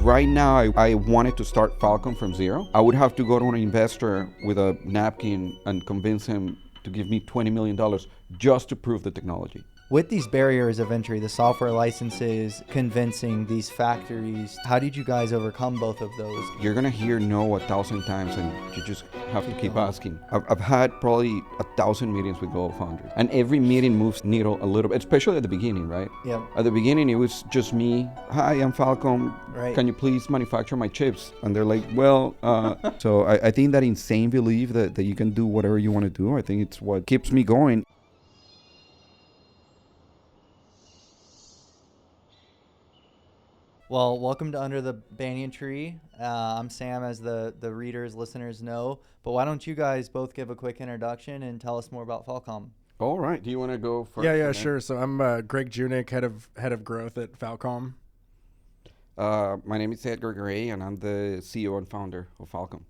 right now I wanted to start Falcomm from zero, I would have to go to an investor with a napkin and convince him to give me $20 million just to prove the technology. With these barriers of entry, the software licenses, convincing these factories, how did you guys overcome both of those? You're gonna hear no 1,000 times, and you just have to keep asking. I've had probably 1,000 meetings with global foundries, and every meeting moves needle a little bit, especially at the beginning, right? Yep. At the beginning, it was just me. Hi, I'm Falcomm. Right. Can you please manufacture my chips? And they're like, well, so I think that insane belief that you can do whatever you want to do, I think it's what keeps me going. Well, welcome to Under the Banyan Tree. I'm Sam, as the readers, listeners know. But why don't you guys both give a quick introduction and tell us more about Falcomm? All right. Do you want to go first? Yeah, sure. So I'm Greg Junick, head of growth at Falcomm. My name is Edgar Garay, and I'm the CEO and founder of Falcomm.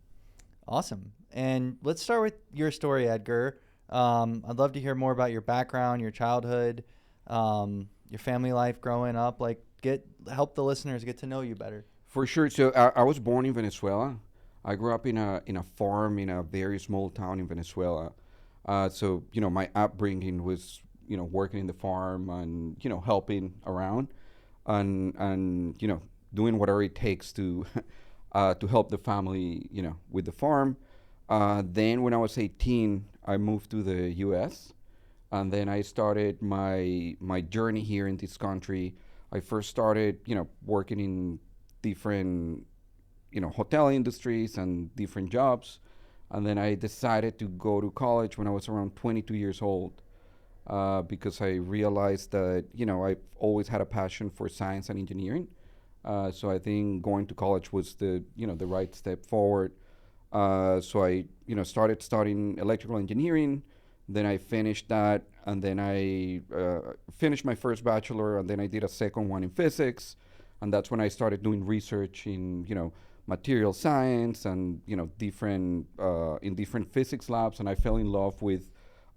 Awesome. And let's start with your story, Edgar. I'd love to hear more about your background, your childhood, your family life growing up. Like, help the listeners get to know you better. For sure. So I was born in Venezuela. I grew up in a farm in a very small town in Venezuela. So my upbringing was working in the farm and helping around, and doing whatever it takes to help the family with the farm. Then when I was 18, I moved to the U.S. and then I started my journey here in this country. I first started, working in different, hotel industries and different jobs. And then I decided to go to college when I was around 22 years old, because I realized that, I've always had a passion for science and engineering. So I think going to college was the right step forward. So I, started studying electrical engineering. Then I finished that, and then I finished my first bachelor, and then I did a second one in physics, and that's when I started doing research in material science and different in different physics labs, and I fell in love with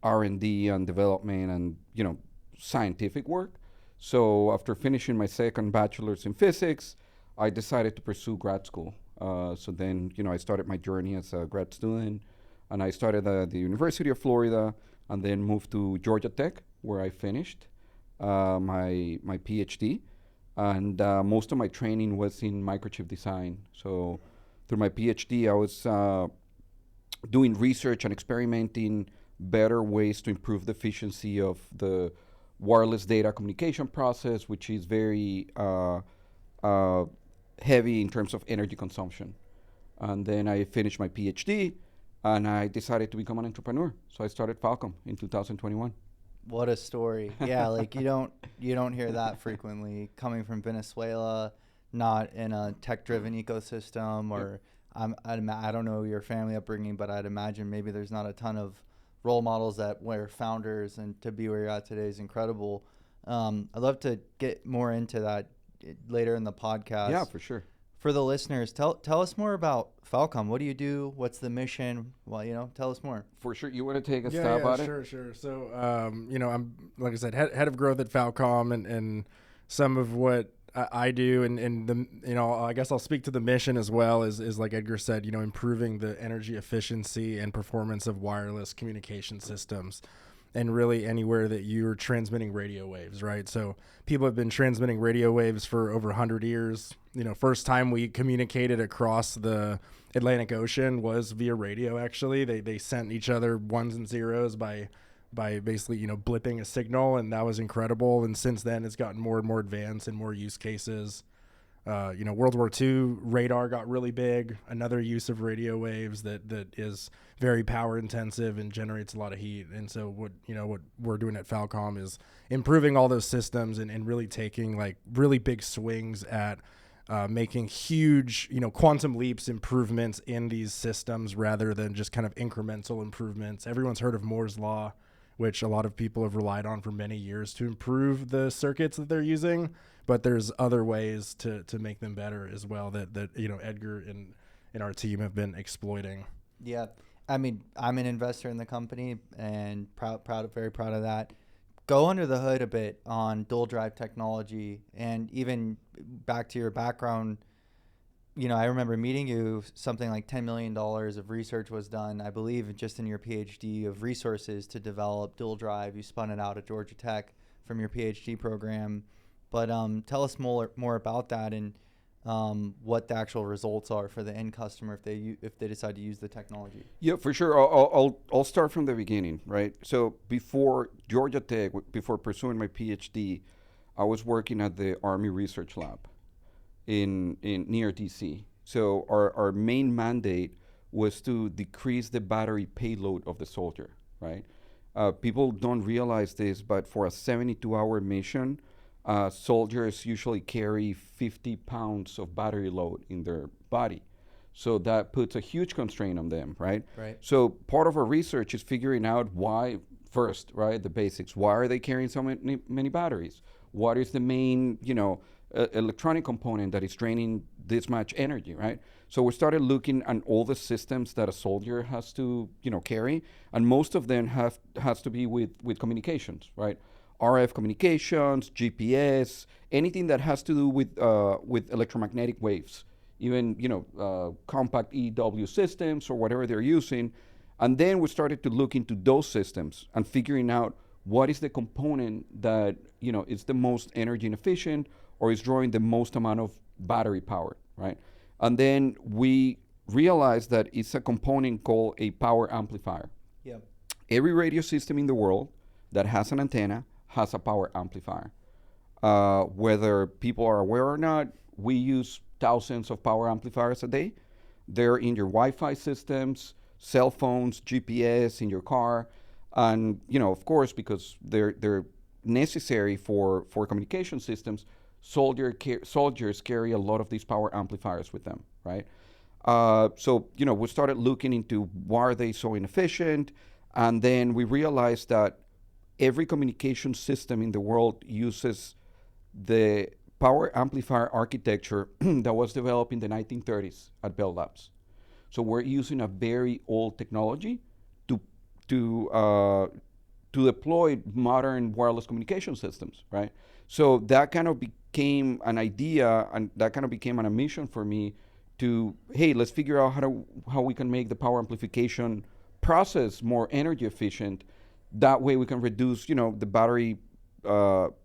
R&D and development and scientific work. So after finishing my second bachelor's in physics, I decided to pursue grad school. So then I started my journey as a grad student. And I started at the University of Florida and then moved to Georgia Tech, where I finished my PhD. And most of my training was in microchip design. So through my PhD, I was doing research and experimenting better ways to improve the efficiency of the wireless data communication process, which is very heavy in terms of energy consumption. And then I finished my PhD. And I decided to become an entrepreneur. So I started Falcomm in 2021. What a story. Yeah, like you don't hear that frequently, coming from Venezuela, not in a tech-driven ecosystem, or I don't know your family upbringing, but I'd imagine maybe there's not a ton of role models that were founders, and to be where you're at today is incredible. I'd love to get more into that later in the podcast. Yeah, for sure. For the listeners, tell us more about Falcomm. What do you do? What's the mission? Well, tell us more. For sure. You want to take a stab at it? Sure. So, I'm, like I said, head of growth at Falcomm, and some of what I do, and the, I guess I'll speak to the mission as well, is like Edgar said, improving the energy efficiency and performance of wireless communication systems. And really anywhere that you're transmitting radio waves, right? So people have been transmitting radio waves for over 100 years. First time we communicated across the Atlantic Ocean was via radio, actually. They sent each other ones and zeros by basically, blipping a signal, and that was incredible. And since then, it's gotten more and more advanced and more use cases. World War II, radar got really big. Another use of radio waves that is very power intensive and generates a lot of heat. And so what we're doing at Falcomm is improving all those systems and really taking like really big swings at making huge, quantum leaps improvements in these systems rather than just kind of incremental improvements. Everyone's heard of Moore's Law, which a lot of people have relied on for many years to improve the circuits that they're using. But there's other ways to make them better as well that Edgar and our team have been exploiting. Yeah. I mean, I'm an investor in the company and very proud of that. Go under the hood a bit on dual drive technology, and even back to your background, I remember meeting you, something like $10 million of research was done, I believe, just in your PhD of resources to develop dual drive. You spun it out at Georgia Tech from your PhD program. But tell us more about that and what the actual results are for the end customer if they decide to use the technology. Yeah, for sure. I'll start from the beginning, right? So before Georgia Tech, before pursuing my PhD, I was working at the Army Research Lab in near DC. So our main mandate was to decrease the battery payload of the soldier, right? People don't realize this, but for a 72-hour mission, soldiers usually carry 50 pounds of battery load in their body. So that puts a huge constraint on them, right? Right. So part of our research is figuring out why first, right? The basics. Why are they carrying so many batteries? What is the main, electronic component that is draining this much energy, right? So we started looking at all the systems that a soldier has to, carry, and most of them has to be with communications, right? RF communications, GPS, anything that has to do with electromagnetic waves, even compact EW systems or whatever they're using. And then we started to look into those systems and figuring out what is the component that is the most energy inefficient or is drawing the most amount of battery power, right? And then we realized that it's a component called a power amplifier. Yep. Every radio system in the world that has an antenna has a power amplifier. Whether people are aware or not, we use thousands of power amplifiers a day. They're in your Wi-Fi systems, cell phones, GPS, in your car, and of course, because they're necessary for communication systems, soldiers carry a lot of these power amplifiers with them, right? So we started looking into why are they so inefficient, and then we realized that every communication system in the world uses the power amplifier architecture that was developed in the 1930s at Bell Labs. So we're using a very old technology to deploy modern wireless communication systems, right? So that kind of became an idea, and that kind of became a mission for me to, hey, let's figure out how we can make the power amplification process more energy efficient. That way we can reduce, the battery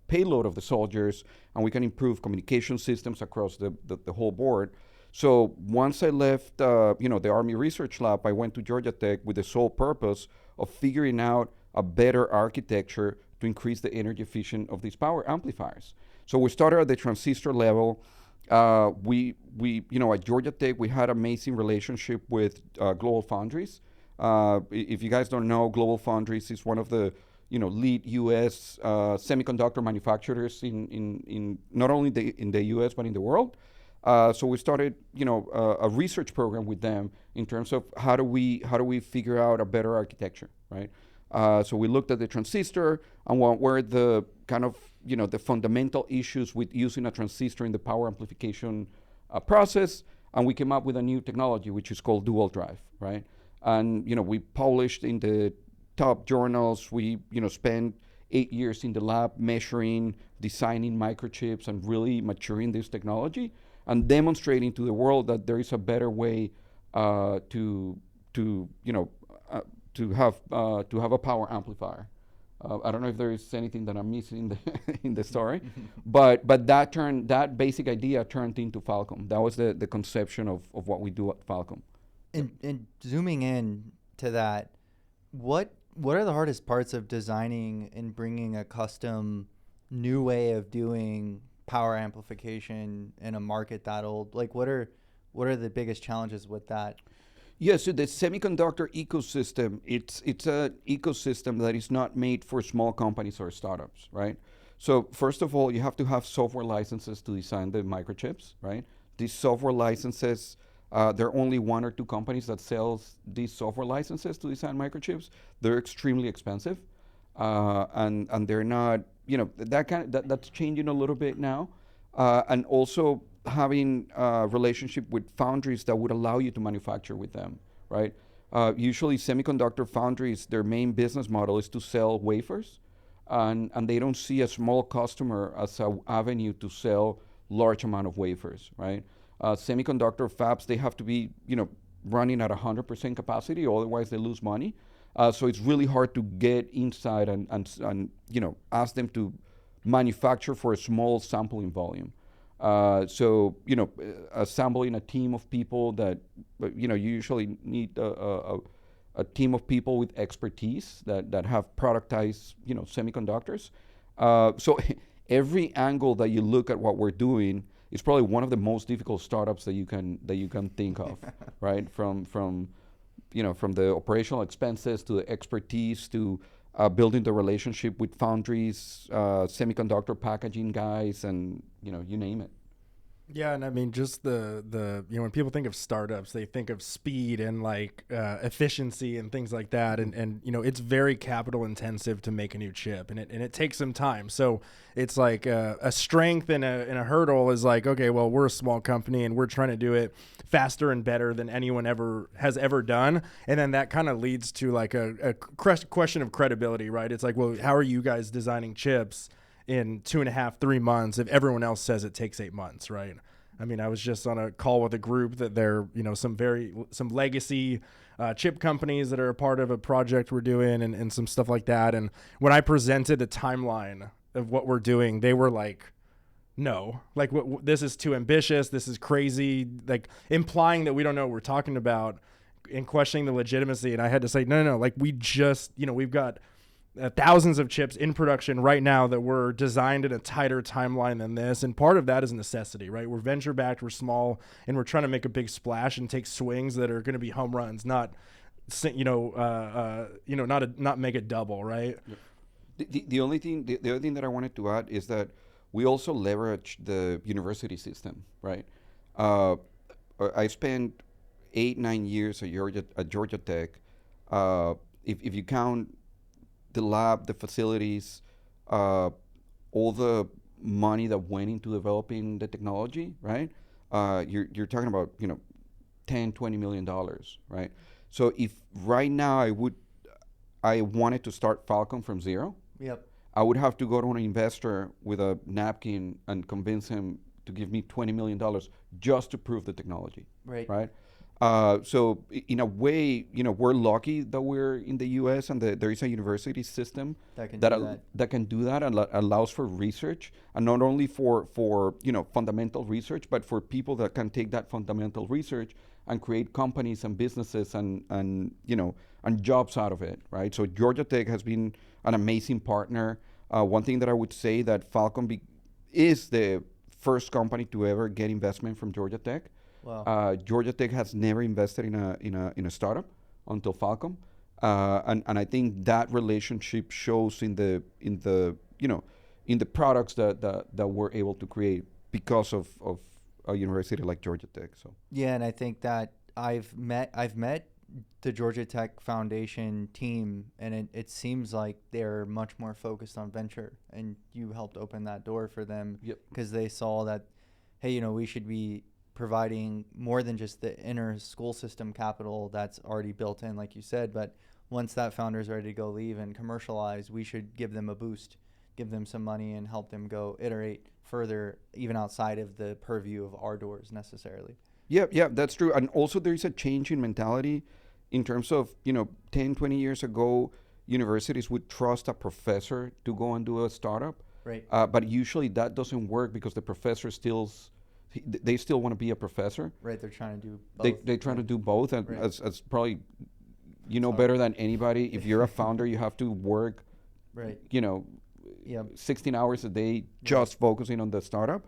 payload of the soldiers, and we can improve communication systems across the whole board. So once I left, the Army Research Lab, I went to Georgia Tech with the sole purpose of figuring out a better architecture to increase the energy efficiency of these power amplifiers. So we started at the transistor level. We at Georgia Tech, we had amazing relationship with Global Foundries. If you guys don't know, Global Foundries is one of the lead U.S. Semiconductor manufacturers in not only in the U.S. but in the world. So we started a research program with them in terms of how do we figure out a better architecture, right? So we looked at the transistor and what were the kind of the fundamental issues with using a transistor in the power amplification process, and we came up with a new technology which is called dual drive, right? And we published in the top journals. We spent 8 years in the lab measuring, designing microchips, and really maturing this technology and demonstrating to the world that there is a better way to have a power amplifier. I don't know if there is anything that I'm missing in the story, but that basic idea turned into Falcomm. That was the conception of what we do at Falcomm. And zooming in to that, what are the hardest parts of designing and bringing a custom new way of doing power amplification in a market that old? Like, what are the biggest challenges with that? Yeah, so the semiconductor ecosystem, it's an ecosystem that is not made for small companies or startups, right? So first of all, you have to have software licenses to design the microchips, right? These software licenses, there are only one or two companies that sells these software licenses to design microchips. They're extremely expensive, and they're not, that's changing a little bit now, and also having a relationship with foundries that would allow you to manufacture with them, right? Usually semiconductor foundries, their main business model is to sell wafers, and they don't see a small customer as an avenue to sell large amount of wafers, right? Semiconductor fabs, they have to be, running at 100% capacity, otherwise they lose money. So it's really hard to get inside and ask them to manufacture for a small sampling volume. Assembling a team of people that, you usually need a team of people with expertise that have productized, semiconductors. So every angle that you look at what we're doing is probably one of the most difficult startups that you can think of, right? From the operational expenses to the expertise to building the relationship with foundries, semiconductor packaging guys, and you name it. Yeah, and I mean, just the when people think of startups, they think of speed and like efficiency and things like that, and it's very capital intensive to make a new chip, and it takes some time. So it's like a strength and a hurdle is like, okay, well, we're a small company and we're trying to do it faster and better than anyone has ever done, and then that kind of leads to like a question of credibility, right? It's like, well, how are you guys designing chips in 2.5, 3 months if everyone else says it takes 8 months, right? I mean, I was just on a call with a group that they're, some legacy chip companies that are a part of a project we're doing and some stuff like that. And when I presented the timeline of what we're doing, they were like, no, like this is too ambitious. This is crazy. Like implying that we don't know what we're talking about and questioning the legitimacy. And I had to say, no, like we just, we've got thousands of chips in production right now that were designed in a tighter timeline than this. And part of that is necessity, right? We're venture backed, we're small, and we're trying to make a big splash and take swings that are going to be home runs, not make it double, right? The other thing that I wanted to add is that we also leverage the university system, right? I spent 8-9 years at Georgia Tech. If you count the lab, the facilities, all the money that went into developing the technology, right? You're talking about, $10-20 million, right? So if right now I wanted to start Falcomm from zero, Yep. I would have to go to an investor with a napkin and convince him to give me $20 million just to prove the technology, right? So in a way, we're lucky that we're in the U.S. and there is a university system that can do that and allows for research, and not only for fundamental research, but for people that can take that fundamental research and create companies and businesses and jobs out of it, right? So Georgia Tech has been an amazing partner. One thing that I would say that Falcomm is the first company to ever get investment from Georgia Tech. Wow. Georgia Tech has never invested in a startup until Falcomm, and I think that relationship shows in the products that we're able to create because of a university like Georgia Tech. So Yeah, and I think that I've met the Georgia Tech Foundation team, and it seems like they're much more focused on venture, and you helped open that door for them because they saw that, hey, we should be providing more than just the inner school system capital that's already built in, like you said, but once that founder is ready to go leave and commercialize, we should give them a boost, give them some money, and help them go iterate further, even outside of the purview of our doors necessarily. Yeah, that's true. And also there is a change in mentality in terms of, 10, 20 years ago, universities would trust a professor to go and do a startup. Right. But usually that doesn't work because the professor they still want to be a professor. Right, they're trying to do both. They try to do both, and Right. as probably better than anybody, if you're a founder, you have to work, Right. 16 hours a day just focusing on the startup.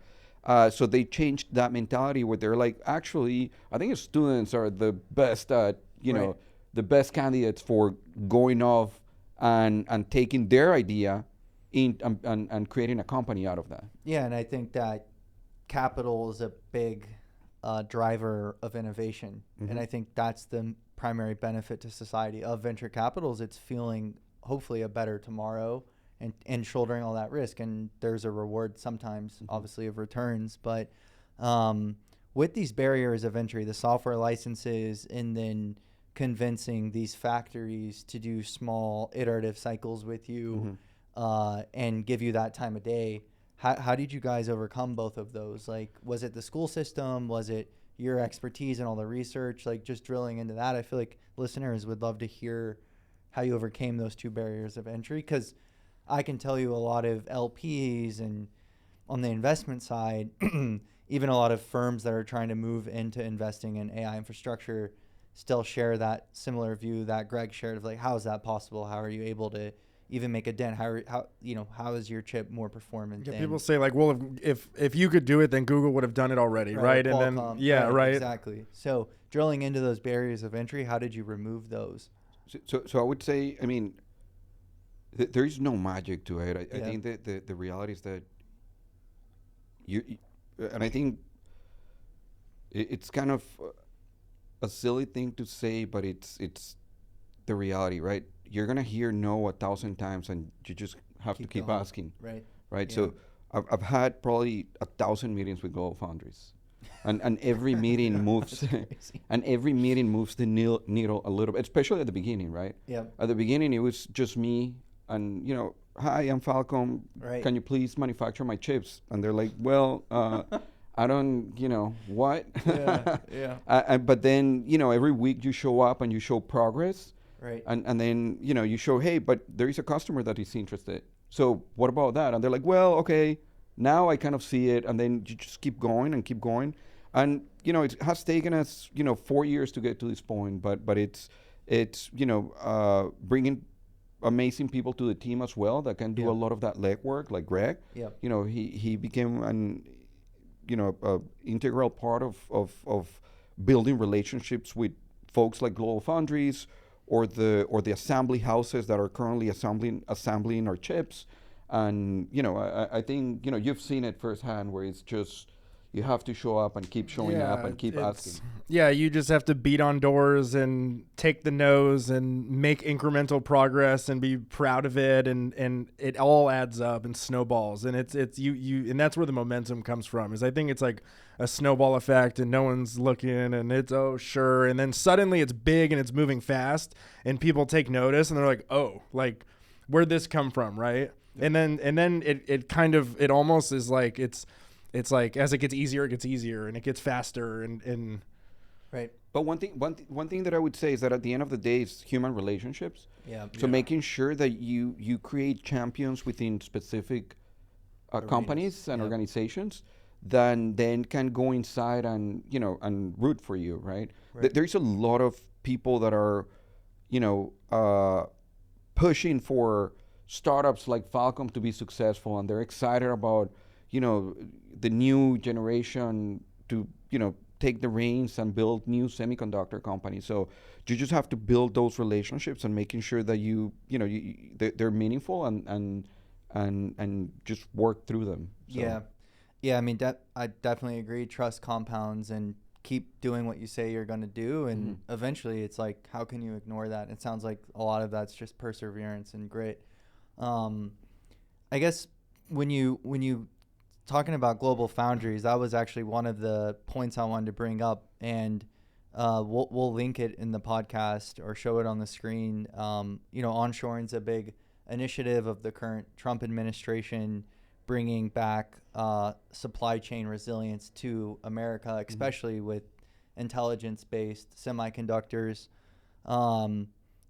So they changed that mentality where they're like, actually, I think students are the best the best candidates for going off and taking their idea and creating a company out of that. Yeah, and I think that capital is a big driver of innovation, and I think that's the primary benefit to society of venture capitals. It's feeling hopefully a better tomorrow and shouldering all that risk, and there's a reward sometimes, obviously, of returns. But with these barriers of entry, the software licenses, and then convincing these factories to do small iterative cycles with you and give you that time of day, How did you guys overcome both of those? Like, was it the school system? Was it your expertise and all the research? Like, just drilling into that, I feel like listeners would love to hear how you overcame those two barriers of entry, because I can tell you a lot of LPs and on the investment side, even a lot of firms that are trying to move into investing in AI infrastructure still share that similar view that Greg shared of like, how is that possible? How are you able to even make a dent? How is your chip more performant? Yeah, than, people say like, well, if you could do it, then Google would have done it already, right? And then Qualcomm, right. Exactly. So drilling into those barriers of entry, how did you remove those? So I would say, I mean, there is no magic to it. I Yeah. think that the reality is that and I think it's kind of a silly thing to say, but it's the reality, right? You're gonna hear no 1,000 times, and you just have to keep going. asking, Right. right? Yeah. So I've had probably 1,000 meetings with Global Foundries, and every meeting moves, Crazy. and every meeting moves the needle a little bit, especially at the beginning, right? Yeah. At the beginning, it was just me, and hi, I'm Falcomm. Right. Can you please manufacture my chips? And they're like, well, I don't, what? Yeah. Yeah. But then, every week you show up and you show progress. Right. And then, you show, hey, but there is a customer that is interested. So what about that? And they're like, well, okay, now I kind of see it. And then you just keep going and keep going. And, it has taken us, 4 years to get to this point. But it's bringing amazing people to the team as well that can do a lot of that legwork, like Greg. Yeah. He became an a integral part of building relationships with folks like Global Foundries or the assembly houses that are currently assembling our chips. And I think you've seen it firsthand, where it's just you have to show up and keep showing up and keep asking. Yeah, you just have to beat on doors and take the no's and make incremental progress and be proud of it, and it all adds up and snowballs, and it's you and that's where the momentum comes from. Is I think it's like a snowball effect, and no one's looking, and it's sure, and then suddenly it's big and it's moving fast, and people take notice, and they're like, oh, like where'd this come from, right? And then it almost is like it's like as it gets easier and it gets faster and Right. But one thing that I would say is that at the end of the day, it's human relationships. Yeah. So making sure that you create champions within specific companies and organizations, then can go inside and and root for you, right? There's a lot of people that are pushing for startups like Falcomm to be successful, and they're excited about the new generation to take the reins and build new semiconductor companies. So you just have to build those relationships and making sure that they're meaningful and just work through them. So. Yeah. I mean, I definitely agree. Trust compounds, and keep doing what you say you're going to do, and eventually it's like, how can you ignore that? It sounds like a lot of that's just perseverance and grit. I guess when you talking about Global Foundries, that was actually one of the points I wanted to bring up, and we'll link it in the podcast or show it on the screen. Onshoring's a big initiative of the current Trump administration, bringing back supply chain resilience to America, especially with intelligence-based semiconductors.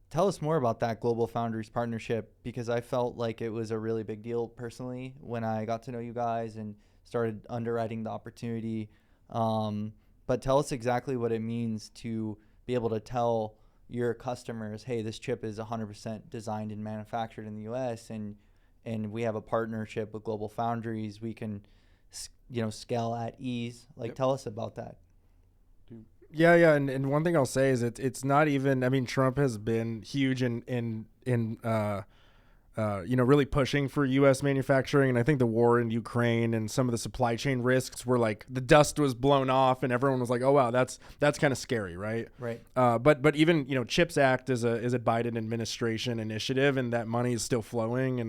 Tell us more about that Global Foundries partnership, because I felt like it was a really big deal personally when I got to know you guys and started underwriting the opportunity. But tell us exactly what it means to be able to tell your customers, hey, this chip is 100% designed and manufactured in the U.S. and we have a partnership with Global Foundries. We can, scale at ease. Tell us about that. Yeah, and one thing I'll say is it's not even. I mean, Trump has been huge in really pushing for U.S. manufacturing, and I think the war in Ukraine and some of the supply chain risks were like the dust was blown off, and everyone was like, oh wow, that's kind of scary, right? Right. But even CHIPS Act is a Biden administration initiative, and that money is still flowing,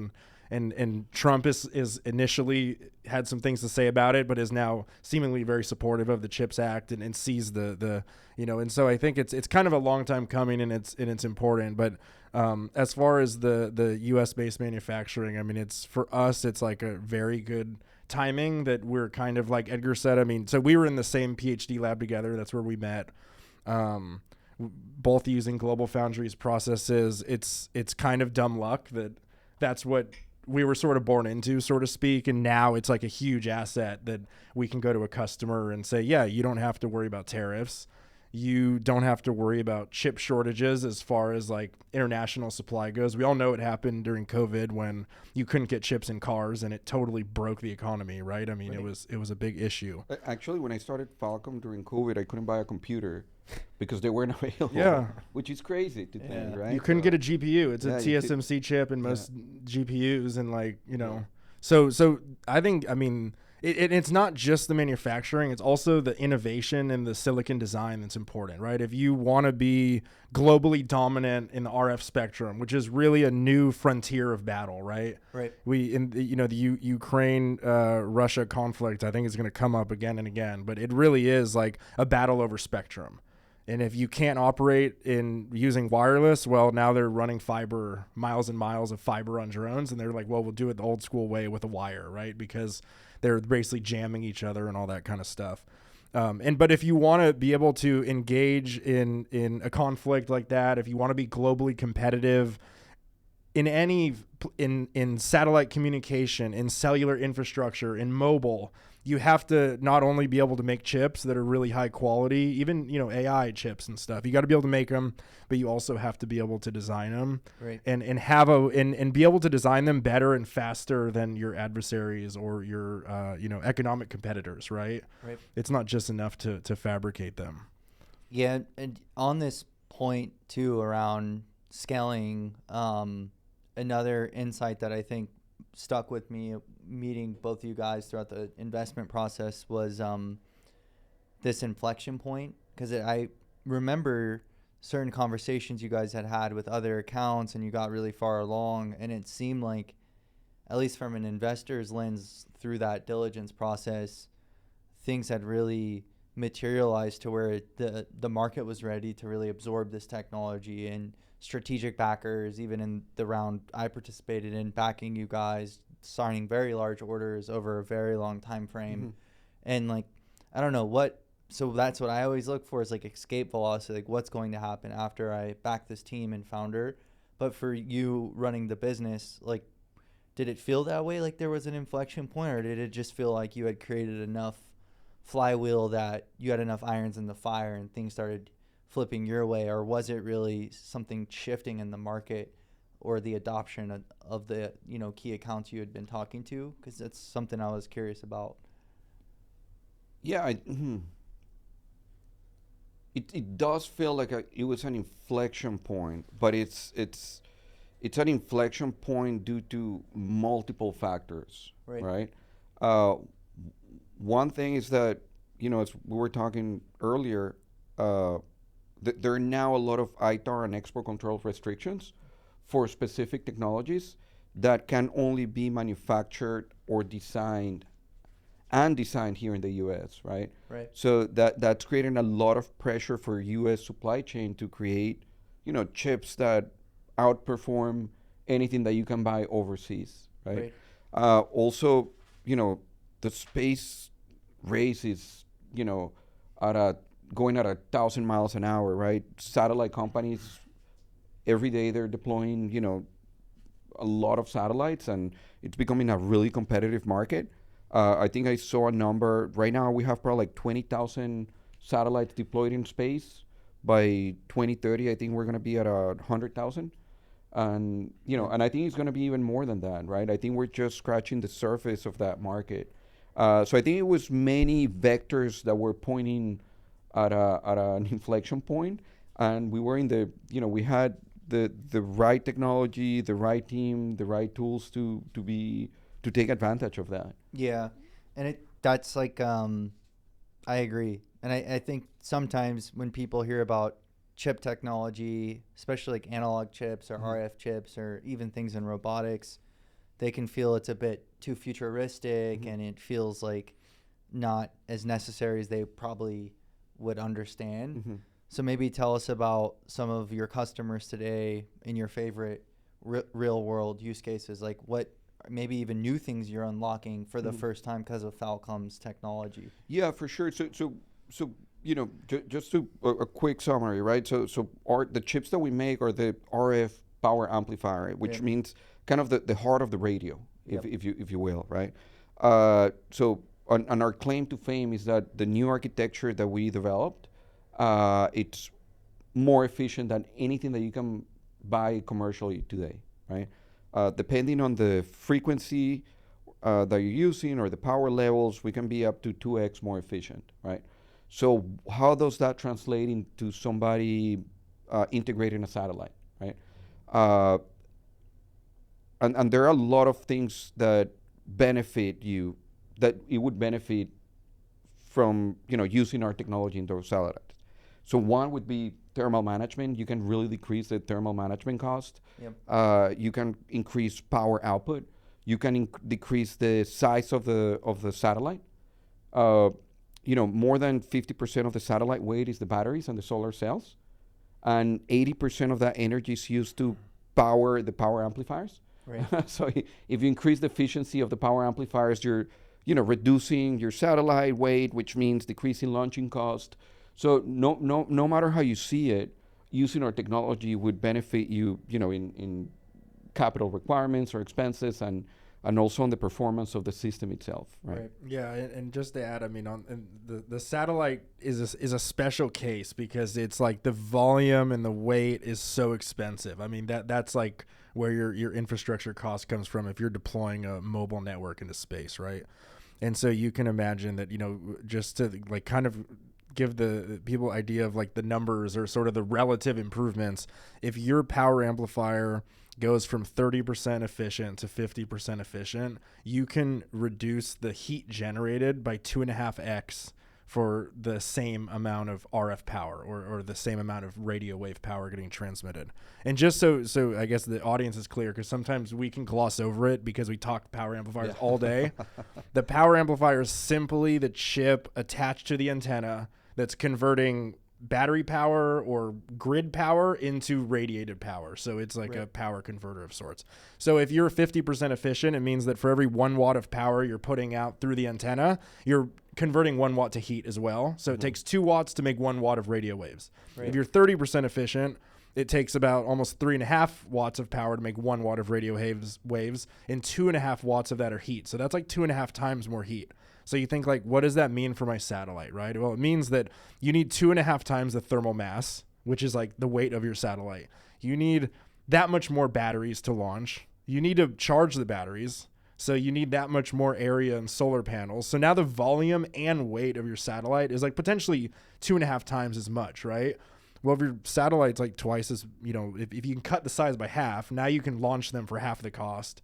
and Trump is initially had some things to say about it, but is now seemingly very supportive of the CHIPS Act and sees the and so I think it's kind of a long time coming, and it's important. But as far as the U.S. based manufacturing, I mean, it's for us, it's like a very good timing that we're kind of like Edgar said. I mean, so we were in the same PhD lab together. That's where we met. Both using Global Foundries processes. It's kind of dumb luck that's what we were sort of born into, so to speak. And now it's like a huge asset that we can go to a customer and say, yeah, you don't have to worry about tariffs. You don't have to worry about chip shortages as far as like international supply goes. We all know it happened during COVID when you couldn't get chips in cars and it totally broke the economy, right? I mean, it was a big issue. Actually, when I started Falcomm during COVID, I couldn't buy a computer because they weren't available. Yeah. Which is crazy to think, right? You couldn't get a GPU. It's a TSMC chip in most GPUs, and like, you know. So I think, I mean, it's not just the manufacturing, it's also the innovation and the silicon design that's important, right? If you want to be globally dominant in the RF spectrum, which is really a new frontier of battle, right? Right. The Ukraine Russia conflict, I think, is going to come up again and again, but it really is like a battle over spectrum. And if you can't operate in using wireless, well, now they're running fiber, miles and miles of fiber on drones, and they're like, well, we'll do it the old school way with a wire, right? Because they're basically jamming each other and all that kind of stuff. But if you want to be able to engage in a conflict like that, if you want to be globally competitive in satellite communication, in cellular infrastructure, in mobile, you have to not only be able to make chips that are really high quality, even, you know, AI chips and stuff. You got to be able to make them, but you also have to be able to design them, right, and be able to design them better and faster than your adversaries or your economic competitors, right? Right. It's not just enough to fabricate them. Yeah, and on this point too around scaling, another insight that I think stuck with me meeting both of you guys throughout the investment process was this inflection point, because I remember certain conversations you guys had with other accounts and you got really far along, and it seemed like, at least from an investor's lens through that diligence process, things had really materialized to where the market was ready to really absorb this technology, and strategic backers, even in the round I participated in, backing you guys, signing very large orders over a very long time frame. Mm-hmm. And like, I don't know what, so that's what I always look for, is like escape velocity, like what's going to happen after I back this team and founder. But for you running the business, like, did it feel that way, like there was an inflection point, or did it just feel like you had created enough flywheel that you had enough irons in the fire and things started flipping your way? Or was it really something shifting in the market or the adoption of the key accounts you had been talking to? Because that's something I was curious about. Yeah, it does feel like it was an inflection point, but it's an inflection point due to multiple factors, right? One thing is that, as we were talking earlier, there are now a lot of ITAR and export control restrictions for specific technologies that can only be manufactured or designed here in the U.S., right? Right. So that's creating a lot of pressure for U.S. supply chain to create, chips that outperform anything that you can buy overseas, right? Also, the space race is, going at 1,000 miles an hour, right? Satellite companies, every day they're deploying, a lot of satellites, and it's becoming a really competitive market. I think I saw a number. Right now we have probably like 20,000 satellites deployed in space. By 2030, I think we're going to be at 100,000. And, and I think it's going to be even more than that, right? I think we're just scratching the surface of that market. So I think it was many vectors that were pointing at an inflection point, and we were in we had the right technology, the right team, the right tools to take advantage of that. Yeah, and that's like I agree, and I think sometimes when people hear about chip technology, especially like analog chips or RF chips or even things in robotics, they can feel it's a bit too futuristic, and it feels like not as necessary as they probably would understand. So maybe tell us about some of your customers today and your favorite real world use cases. Like what maybe even new things you're unlocking for the first time because of Falcomm's technology. Yeah, for sure. So just to a quick summary, right? So the chips that we make are the RF power amplifier, which means kind of the heart of the radio, if you will, right? So and our claim to fame is that the new architecture that we developed, it's more efficient than anything that you can buy commercially today, right? Depending on the frequency that you're using or the power levels, we can be up to 2x more efficient, right? So how does that translate into somebody integrating a satellite, right? And there are a lot of things that benefit you, that it would benefit from using our technology in those satellites. So one would be thermal management. You can really decrease the thermal management cost. You can increase power output. You can decrease the size of the satellite. More than 50% of the satellite weight is the batteries and the solar cells, and 80% of that energy is used to power the power amplifiers. Right. So if you increase the efficiency of the power amplifiers, you're reducing your satellite weight, which means decreasing launching cost. So no matter how you see it, using our technology would benefit you, in capital requirements or expenses, and also on the performance of the system itself, right? Yeah, and just to add, I mean, the satellite is a special case because it's like the volume and the weight is so expensive. I mean, that's like where your infrastructure cost comes from if you're deploying a mobile network into space, right? And so you can imagine that, just to like kind of give the people idea of like the numbers or sort of the relative improvements, if your power amplifier goes from 30% efficient to 50% efficient, you can reduce the heat generated by 2.5x for the same amount of RF power or the same amount of radio wave power getting transmitted. And just so I guess the audience is clear, because sometimes we can gloss over it because we talk power amplifiers all day. The power amplifier is simply the chip attached to the antenna that's converting battery power or grid power into radiated power. So it's like a power converter of sorts. So if you're 50% efficient, it means that for every 1 watt of power you're putting out through the antenna, you're converting 1 watt to heat as well. So it takes 2 watts to make 1 watt of radio waves. If you're 30% efficient, it takes about almost 3.5 watts of power to make 1 watt of radio waves, and 2.5 watts of that are heat. So that's like 2.5 times more heat. So you think like, what does that mean for my satellite, right? Well, it means that you need 2.5 times the thermal mass, which is like the weight of your satellite. You need that much more batteries to launch. You need to charge the batteries. So you need that much more area and solar panels. So now the volume and weight of your satellite is like potentially 2.5 times as much, right? Well, if your satellite's like twice as, if you can cut the size by half, now you can launch them for half the cost.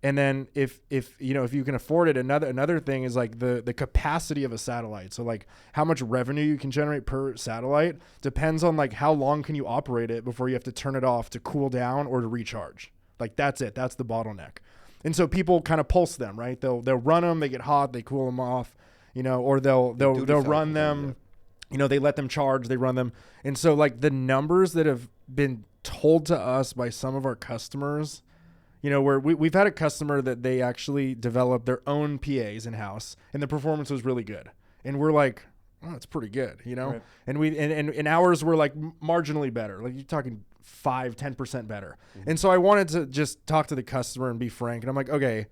And then if you can afford it, another thing is like the capacity of a satellite. So like how much revenue you can generate per satellite depends on like how long can you operate it before you have to turn it off to cool down or to recharge. Like that's it. That's the bottleneck. And so people kind of pulse them, right? They'll run them, they get hot, they cool them off, or they'll run them, they let them charge, they run them. And so like the numbers that have been told to us by some of our customers, where we've had a customer that they actually developed their own PAs in-house and the performance was really good. And we're like, oh, it's pretty good, Right. And ours were like marginally better. Like you're talking 5-10% better. Mm-hmm. And so I wanted to just talk to the customer and be frank. And I'm like, okay,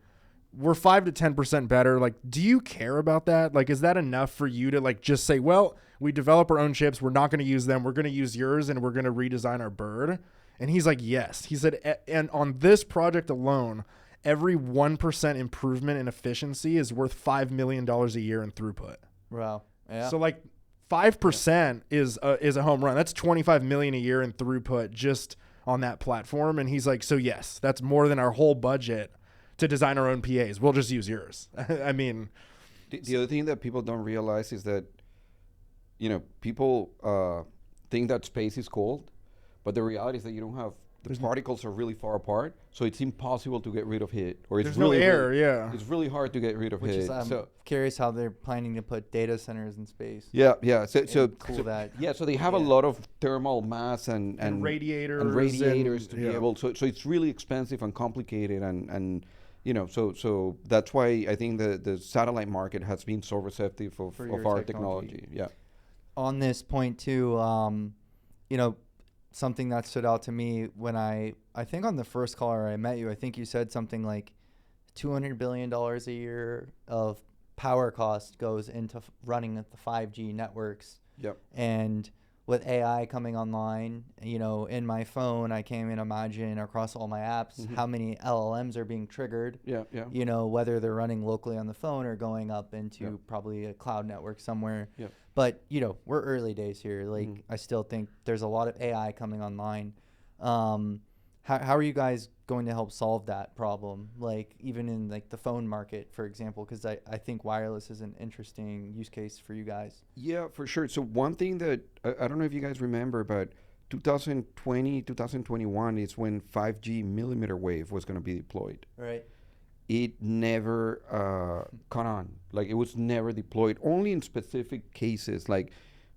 we're 5 to 10% better. Like, do you care about that? Like, is that enough for you to like just say, well, we develop our own chips. We're not going to use them. We're going to use yours and we're going to redesign our bird. And he's like, yes. He said, and on this project alone, every 1% improvement in efficiency is worth $5 million a year in throughput. Wow. Yeah. So like 5% is a home run. That's $25 million a year in throughput just on that platform. And he's like, so yes, that's more than our whole budget to design our own PAs. We'll just use yours. I mean, the other thing that people don't realize is that, people think that space is cold. But the reality is that you don't have, the particles are really far apart, so it's impossible to get rid of heat. Or it's There's no air, It's really hard to get rid of heat. I'm curious how they're planning to put data centers in space. Yeah. So that. Yeah, so they have a lot of thermal mass and radiators. And radiators to be able, so it's really expensive and complicated and So that's why I think the satellite market has been so receptive For of your our technology. technology. Yeah. On this point too, you know, something that stood out to me when I think on the first caller I met you, I think you said something like $200 billion a year of power cost goes into running the 5G networks. Yep. And with AI coming online, in my phone, I can't even imagine across all my apps how many LLMs are being triggered. Yeah. Yeah. Whether they're running locally on the phone or going up into Yep. probably a cloud network somewhere. Yep. But, we're early days here. Like, I still think there's a lot of AI coming online. How are you guys going to help solve that problem? Like, even in like the phone market, for example, because I think wireless is an interesting use case for you guys. Yeah, for sure. So one thing that I don't know if you guys remember, but 2020, 2021 is when 5G millimeter wave was going to be deployed. Right. It never caught on. Like it was never deployed. Only in specific cases, like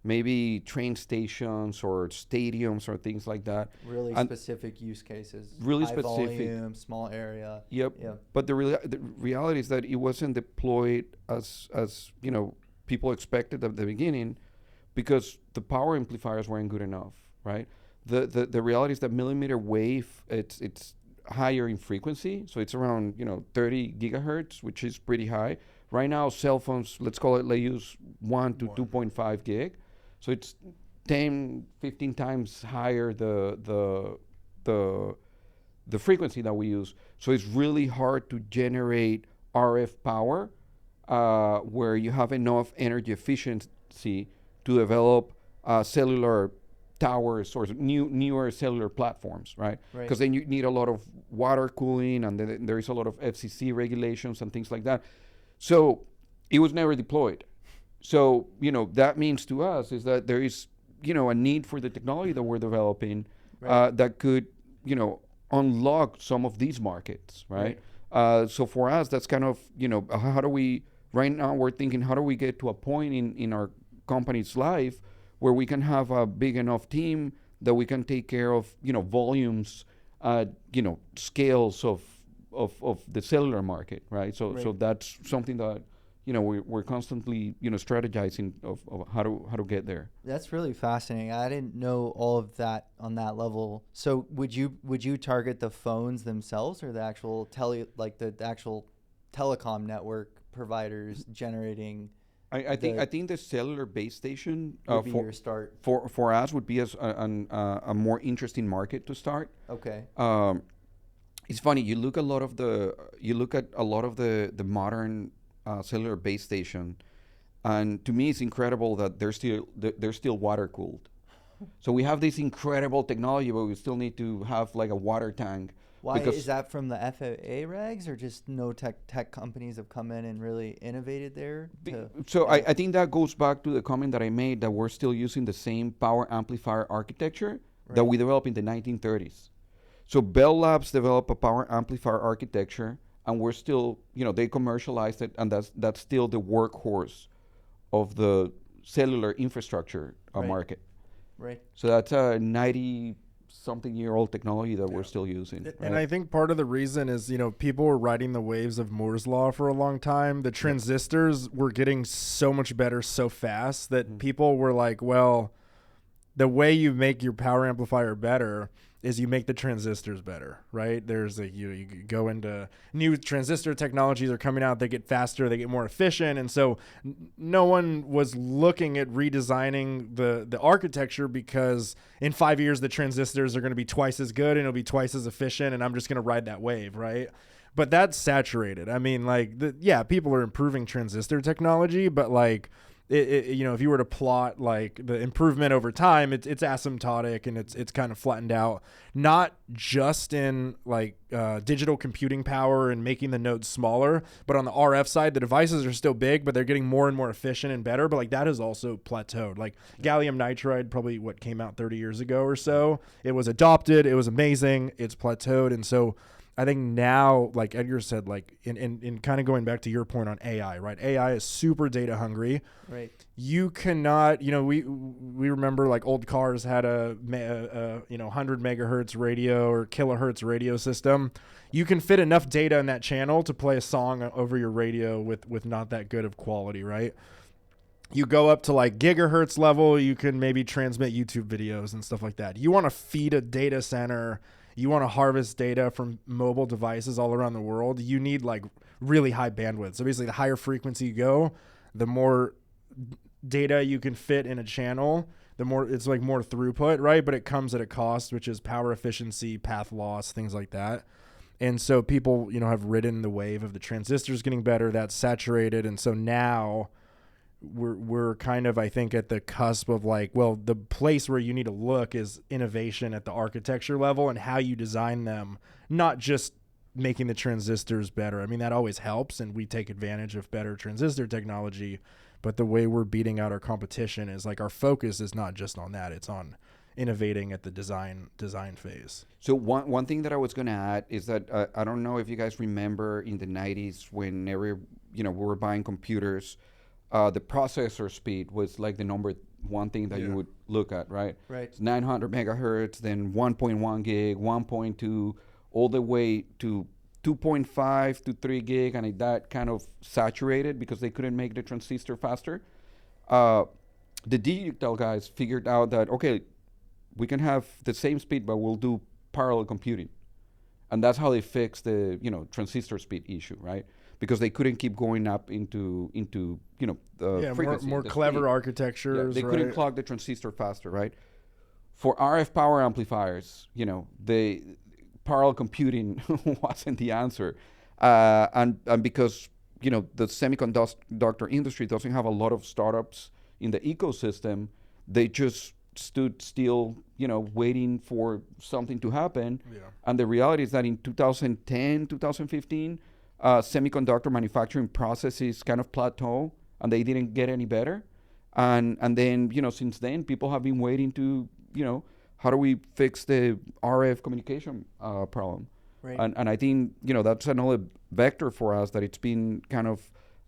maybe train stations or stadiums or things like that. Really And specific use cases. really High specific. volume, small area. Yep. Yep. But the reality is that it wasn't deployed as people expected at the beginning, because the power amplifiers weren't good enough, right? The reality is that millimeter wave, it's higher in frequency, so it's around 30 gigahertz, which is pretty high. Right now, cell phones, let's call it, they use 1 to 2.5 gig, so it's 10, 15 times higher the frequency that we use. So it's really hard to generate RF power where you have enough energy efficiency to develop cellular towers or newer cellular platforms, right? Because then you need a lot of water cooling, and then there is a lot of FCC regulations and things like that. So it was never deployed. So, that means to us is that there is, a need for the technology that we're developing that could, unlock some of these markets, right? So for us, that's kind of, how do we, right now we're thinking, how do we get to a point in our company's life where we can have a big enough team that we can take care of, volumes, scales of the cellular market, right? So that's something that, we're constantly, strategizing of how to get there. That's really fascinating. I didn't know all of that on that level. So would you target the phones themselves, or the actual the actual telecom network providers generating? I think the cellular base station would be your start. For us would be a more interesting market to start. Okay. It's funny, you look at a lot of the modern cellular base station, and to me it's incredible that they're still water cooled. So we have this incredible technology, but we still need to have like a water tank. Why is that? From the FAA regs, or just no tech companies have come in and really innovated there? I think that goes back to the comment that I made, that we're still using the same power amplifier architecture that we developed in the 1930s. So Bell Labs developed a power amplifier architecture, and we're still, they commercialized it, and that's still the workhorse of the cellular infrastructure market. Right. So that's a 90-something-year-old technology that we're still using. Right? And I think part of the reason is, people were riding the waves of Moore's Law for a long time. The transistors were getting so much better so fast that people were like, well, the way you make your power amplifier better is you make the transistors better, right? There's you go into new transistor technologies are coming out, they get faster, they get more efficient. And so no one was looking at redesigning the architecture, because in 5 years, the transistors are going to be twice as good and it'll be twice as efficient, and I'm just going to ride that wave, right? But that's saturated. I mean, people are improving transistor technology, but if you were to plot the improvement over time, it's asymptotic, and it's kind of flattened out, not just in digital computing power and making the nodes smaller, but on the RF side, the devices are still big, but they're getting more and more efficient and better. But that has also plateaued. Gallium nitride, probably came out 30 years ago or so. It was adopted. It was amazing. It's plateaued. And so I think now, like Edgar said, like in kind of going back to your point on AI, right? AI is super data hungry. Right. You cannot, we remember like old cars had a 100 megahertz radio or kilohertz radio system. You can fit enough data in that channel to play a song over your radio with not that good of quality, right? You go up to like gigahertz level, you can maybe transmit YouTube videos and stuff like that. You want to feed a data center, you want to harvest data from mobile devices all around the world, you need like really high bandwidth. So basically the higher frequency you go, the more data you can fit in a channel, the more it's like more throughput, right? But it comes at a cost, which is power efficiency, path loss, things like that. And so people, have ridden the wave of the transistors getting better, that's saturated. And so now we're kind of, I think, at the cusp of like, well, the place where you need to look is innovation at the architecture level and how you design them, not just making the transistors better. I mean, that always helps, and we take advantage of better transistor technology, but the way we're beating out our competition is like our focus is not just on that, it's on innovating at the design phase. So one thing that I was going to add is that I don't know if you guys remember in the 90s when we were buying computers, the processor speed was like the number one thing that you would look at, right? Right. It's 900 megahertz, then 1.1 gig, 1.2, all the way to 2.5 to 3 gig, and that kind of saturated because they couldn't make the transistor faster. The digital guys figured out that, okay, we can have the same speed, but we'll do parallel computing. And that's how they fixed the transistor speed issue, right? Because they couldn't keep going up into the frequency. More the clever speed. architectures. They couldn't clock the transistor faster, right? For RF power amplifiers, the parallel computing wasn't the answer, and because the semiconductor industry doesn't have a lot of startups in the ecosystem, they just stood still, waiting for something to happen. Yeah. And the reality is that in 2010, 2015. Semiconductor manufacturing processes kind of plateau, and they didn't get any better. And then, since then, people have been waiting to, how do we fix the RF communication problem? Right. And I think, that's another vector for us that it's been kind of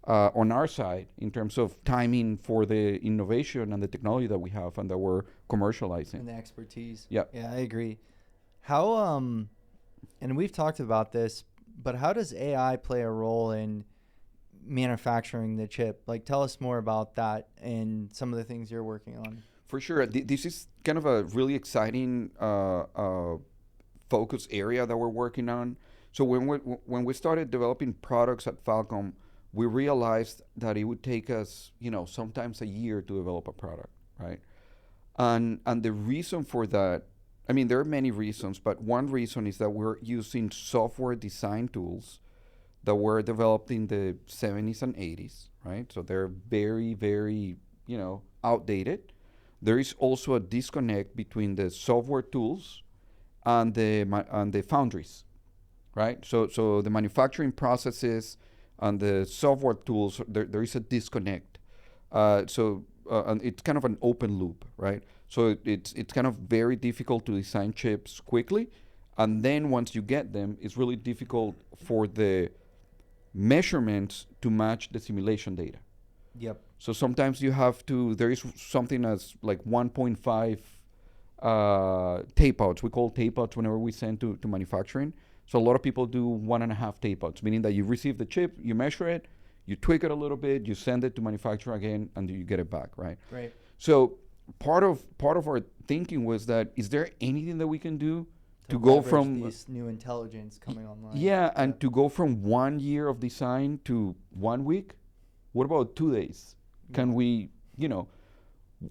on our side in terms of timing for the innovation and the technology that we have and that we're commercializing. And the expertise. Yeah. Yeah, I agree. How, and we've talked about this, but how does AI play a role in manufacturing the chip? Like, tell us more about that and some of the things you're working on. For sure. This is kind of a really exciting focus area that we're working on. So when we started developing products at Falcomm, we realized that it would take us, sometimes a year to develop a product, right? And the reason for that, I mean, there are many reasons, but one reason is that we're using software design tools that were developed in the 70s and 80s, right? So they're very, very, outdated. There is also a disconnect between the software tools and the foundries, right? So the manufacturing processes and the software tools, there is a disconnect. And it's kind of an open loop, right? So it's kind of very difficult to design chips quickly, and then once you get them, it's really difficult for the measurements to match the simulation data. Yep. So sometimes you have to. There is something as like 1.5 tape outs. We call tape outs whenever we send to manufacturing. So a lot of people do 1.5 tape outs, meaning that you receive the chip, you measure it, you tweak it a little bit, you send it to manufacturer again, and you get it back, right? Right. So part of our thinking was that, is there anything that we can do to go leverage from these new intelligence coming online? Yeah, and to go from 1 year of design to 1 week? What about 2 days? Can we,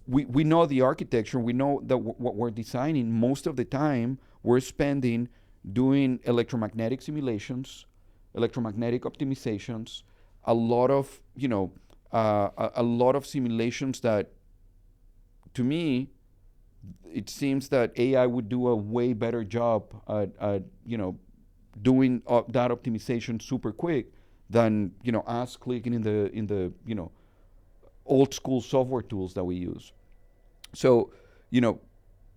we know the architecture, we know that what we're designing. Most of the time we're spending doing electromagnetic simulations, electromagnetic optimizations, a lot of a lot of simulations that, to me, it seems that AI would do a way better job at doing that optimization super quick than us clicking in the old school software tools that we use. So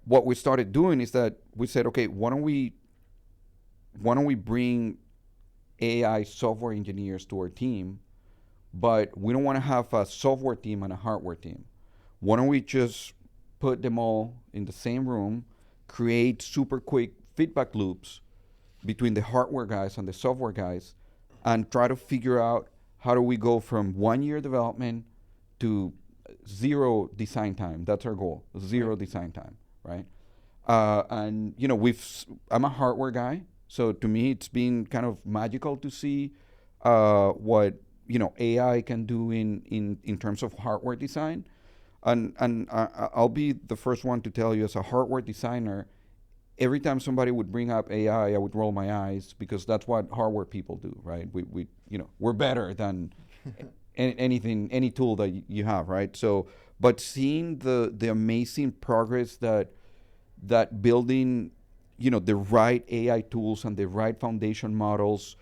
what we started doing is that we said, okay, why don't we why don't we bring AI software engineers to our team, but we don't want to have a software team and a hardware team. Why don't we just put them all in the same room, create super quick feedback loops between the hardware guys and the software guys, and try to figure out how do we go from 1 year development to zero design time. That's our goal, zero design time, right? And you know, I'm a hardware guy, so to me it's been kind of magical to see what AI can do in terms of hardware design. And I'll be the first one to tell you, as a hardware designer, every time somebody would bring up AI, I would roll my eyes, because that's what hardware people do, right? We're better than anything, any tool that you have, right? So, but seeing the amazing progress that building, the right AI tools and the right foundation models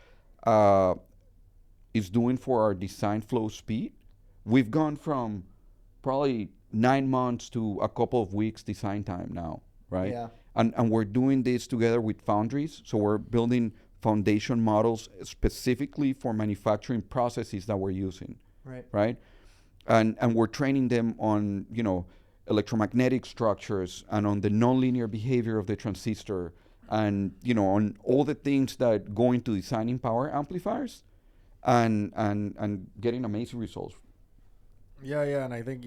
is doing for our design flow speed. We've gone from probably 9 months to a couple of weeks design time now, right? Yeah. And we're doing this together with foundries. So we're building foundation models specifically for manufacturing processes that we're using, right? And we're training them on, electromagnetic structures and on the nonlinear behavior of the transistor, and, on all the things that go into designing power amplifiers, and getting amazing results. Yeah, and I think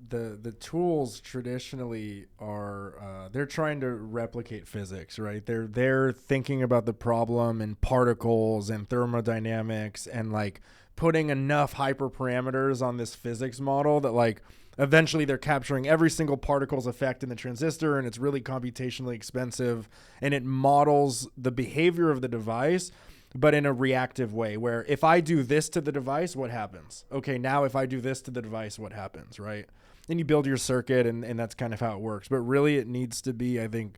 the tools traditionally are they're trying to replicate physics, right? They're thinking about the problem and particles and thermodynamics and like putting enough hyperparameters on this physics model that like eventually they're capturing every single particle's effect in the transistor, and it's really computationally expensive, and it models the behavior of the device, but in a reactive way, where if I do this to the device, what happens? Okay, now if I do this to the device, what happens, right? And you build your circuit, and that's kind of how it works. But really it needs to be, I think,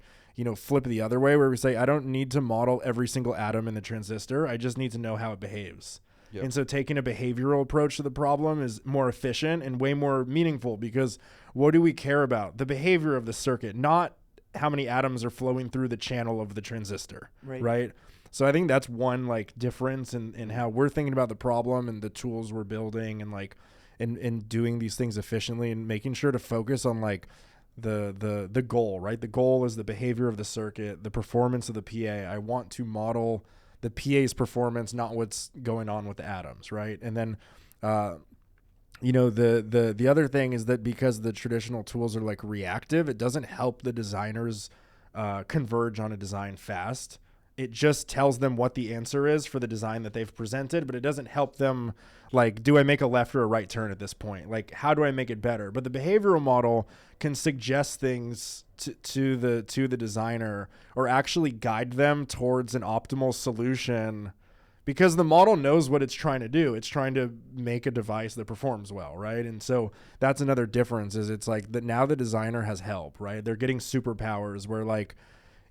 flip the other way, where we say, I don't need to model every single atom in the transistor. I just need to know how it behaves. Yep. And so taking a behavioral approach to the problem is more efficient and way more meaningful, because what do we care about? The behavior of the circuit, not how many atoms are flowing through the channel of the transistor, right? So I think that's one like difference in how we're thinking about the problem and the tools we're building, and like in doing these things efficiently, and making sure to focus on like the goal, right? The goal is the behavior of the circuit, the performance of the PA. I want to model the PA's performance, not what's going on with the atoms, right? And then the other thing is that because the traditional tools are like reactive, it doesn't help the designers converge on a design fast. It just tells them what the answer is for the design that they've presented, but it doesn't help them like, do I make a left or a right turn at this point? Like, how do I make it better? But the behavioral model can suggest things to the designer, or actually guide them towards an optimal solution, because the model knows what it's trying to do. It's trying to make a device that performs well, right? And so that's another difference, is it's like that now the designer has help, right? They're getting superpowers where like,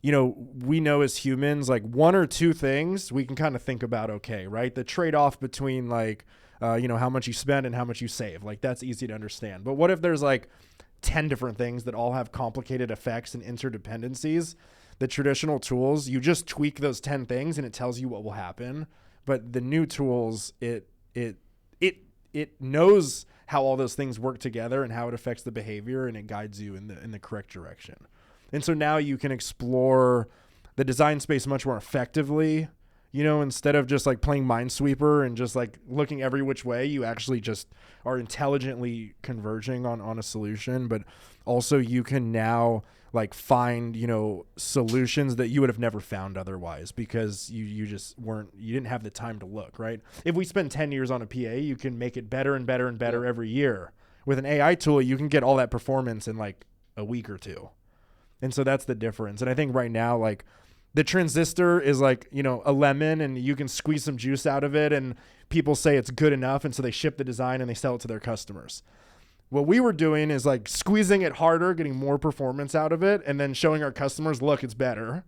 we know as humans, like one or two things we can kind of think about, okay, right? The trade-off between like, how much you spend and how much you save, like that's easy to understand. But what if there's like 10 different things that all have complicated effects and interdependencies? The traditional tools, you just tweak those 10 things and it tells you what will happen. But the new tools, it knows how all those things work together and how it affects the behavior, and it guides you in the correct direction. And so now you can explore the design space much more effectively, instead of just like playing Minesweeper and just like looking every which way. You actually just are intelligently converging on a solution, but also you can now like find, solutions that you would have never found otherwise, because you didn't have the time to look, right? If we spend 10 years on a PA, you can make it better and better and better every year. With an AI tool, you can get all that performance in like a week or two. And so that's the difference. And I think right now, like the transistor is like, a lemon, and you can squeeze some juice out of it, and people say it's good enough. And so they ship the design and they sell it to their customers. What we were doing is like squeezing it harder, getting more performance out of it, and then showing our customers, look, it's better.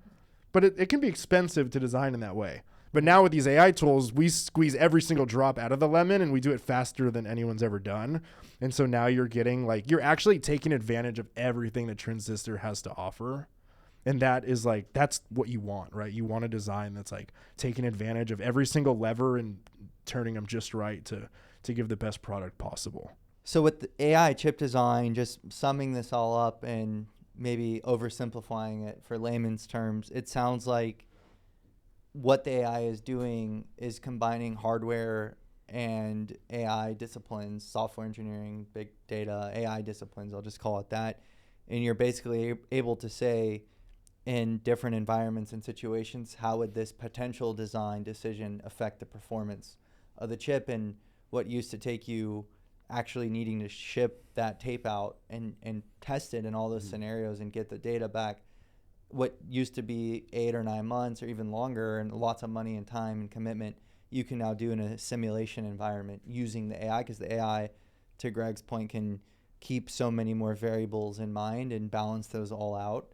But it can be expensive to design in that way. But now with these AI tools, we squeeze every single drop out of the lemon, and we do it faster than anyone's ever done. And so now you're getting like, you're actually taking advantage of everything the transistor has to offer. And that is like, that's what you want, right? You want a design that's like taking advantage of every single lever and turning them just right to give the best product possible. So with the AI chip design, just summing this all up and maybe oversimplifying it for layman's terms, it sounds like what the AI is doing is combining hardware and AI disciplines, software engineering, big data, AI disciplines, I'll just call it that. And you're basically able to say, in different environments and situations, how would this potential design decision affect the performance of the chip? And what used to take you actually needing to ship that tape out and test it in all those scenarios and get the data back, what used to be 8 or 9 months or even longer and lots of money and time and commitment, you can now do in a simulation environment using the AI, because the AI, to Greg's point, can keep so many more variables in mind and balance those all out.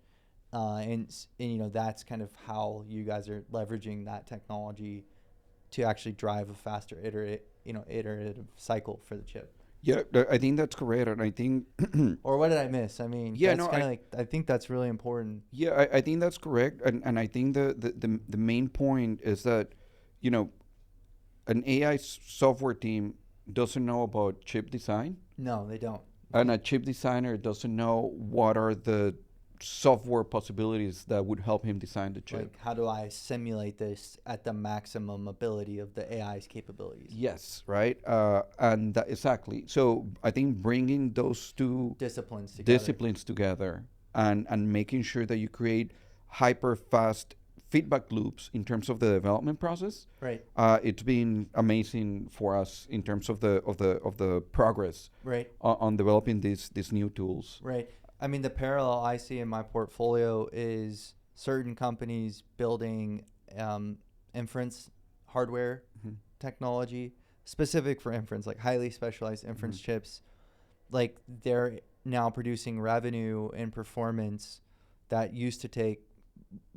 And you know, that's kind of how you guys are leveraging that technology to actually drive a faster iterative cycle for the chip. Yeah, I think that's correct, and I think. Or what did I miss? I mean, Yeah, that's no, kind of like, I think that's really important. Yeah, I think that's correct, and I think the main point is that, you know, an AI software team doesn't know about chip design, No, they don't. and a chip designer doesn't know what are the software possibilities that would help him design the chip. Like, how do I simulate this at the maximum ability of the AI's capabilities? Yes, right, and exactly. So I think bringing those two Disciplines together and making sure that you create hyper fast feedback loops in terms of the development process. Right. It's been amazing for us in terms of the progress Right. on developing these new tools. Right. I mean, the parallel I see in my portfolio is certain companies building inference hardware technology specific for inference, like highly specialized inference chips. Like, they're now producing revenue and performance that used to take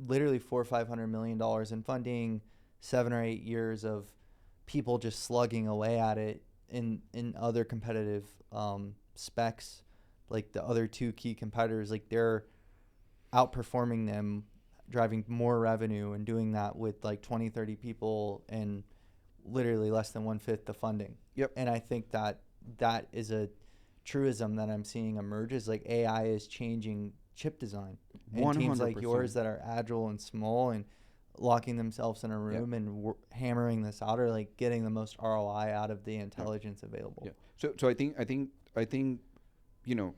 literally $400 or $500 million in funding, 7 or 8 years of people just slugging away at it in other competitive specs. Like the other two key competitors, like they're outperforming them, driving more revenue and doing that with like 20, 30 people and literally less than 1/5 the funding. Yep. And I think that is a truism that I'm seeing emerge, is like AI is changing chip design. And teams like 100%. yours that are agile and small and locking themselves in a room and hammering this out are like getting the most ROI out of the intelligence available. Yeah. So I think, you know,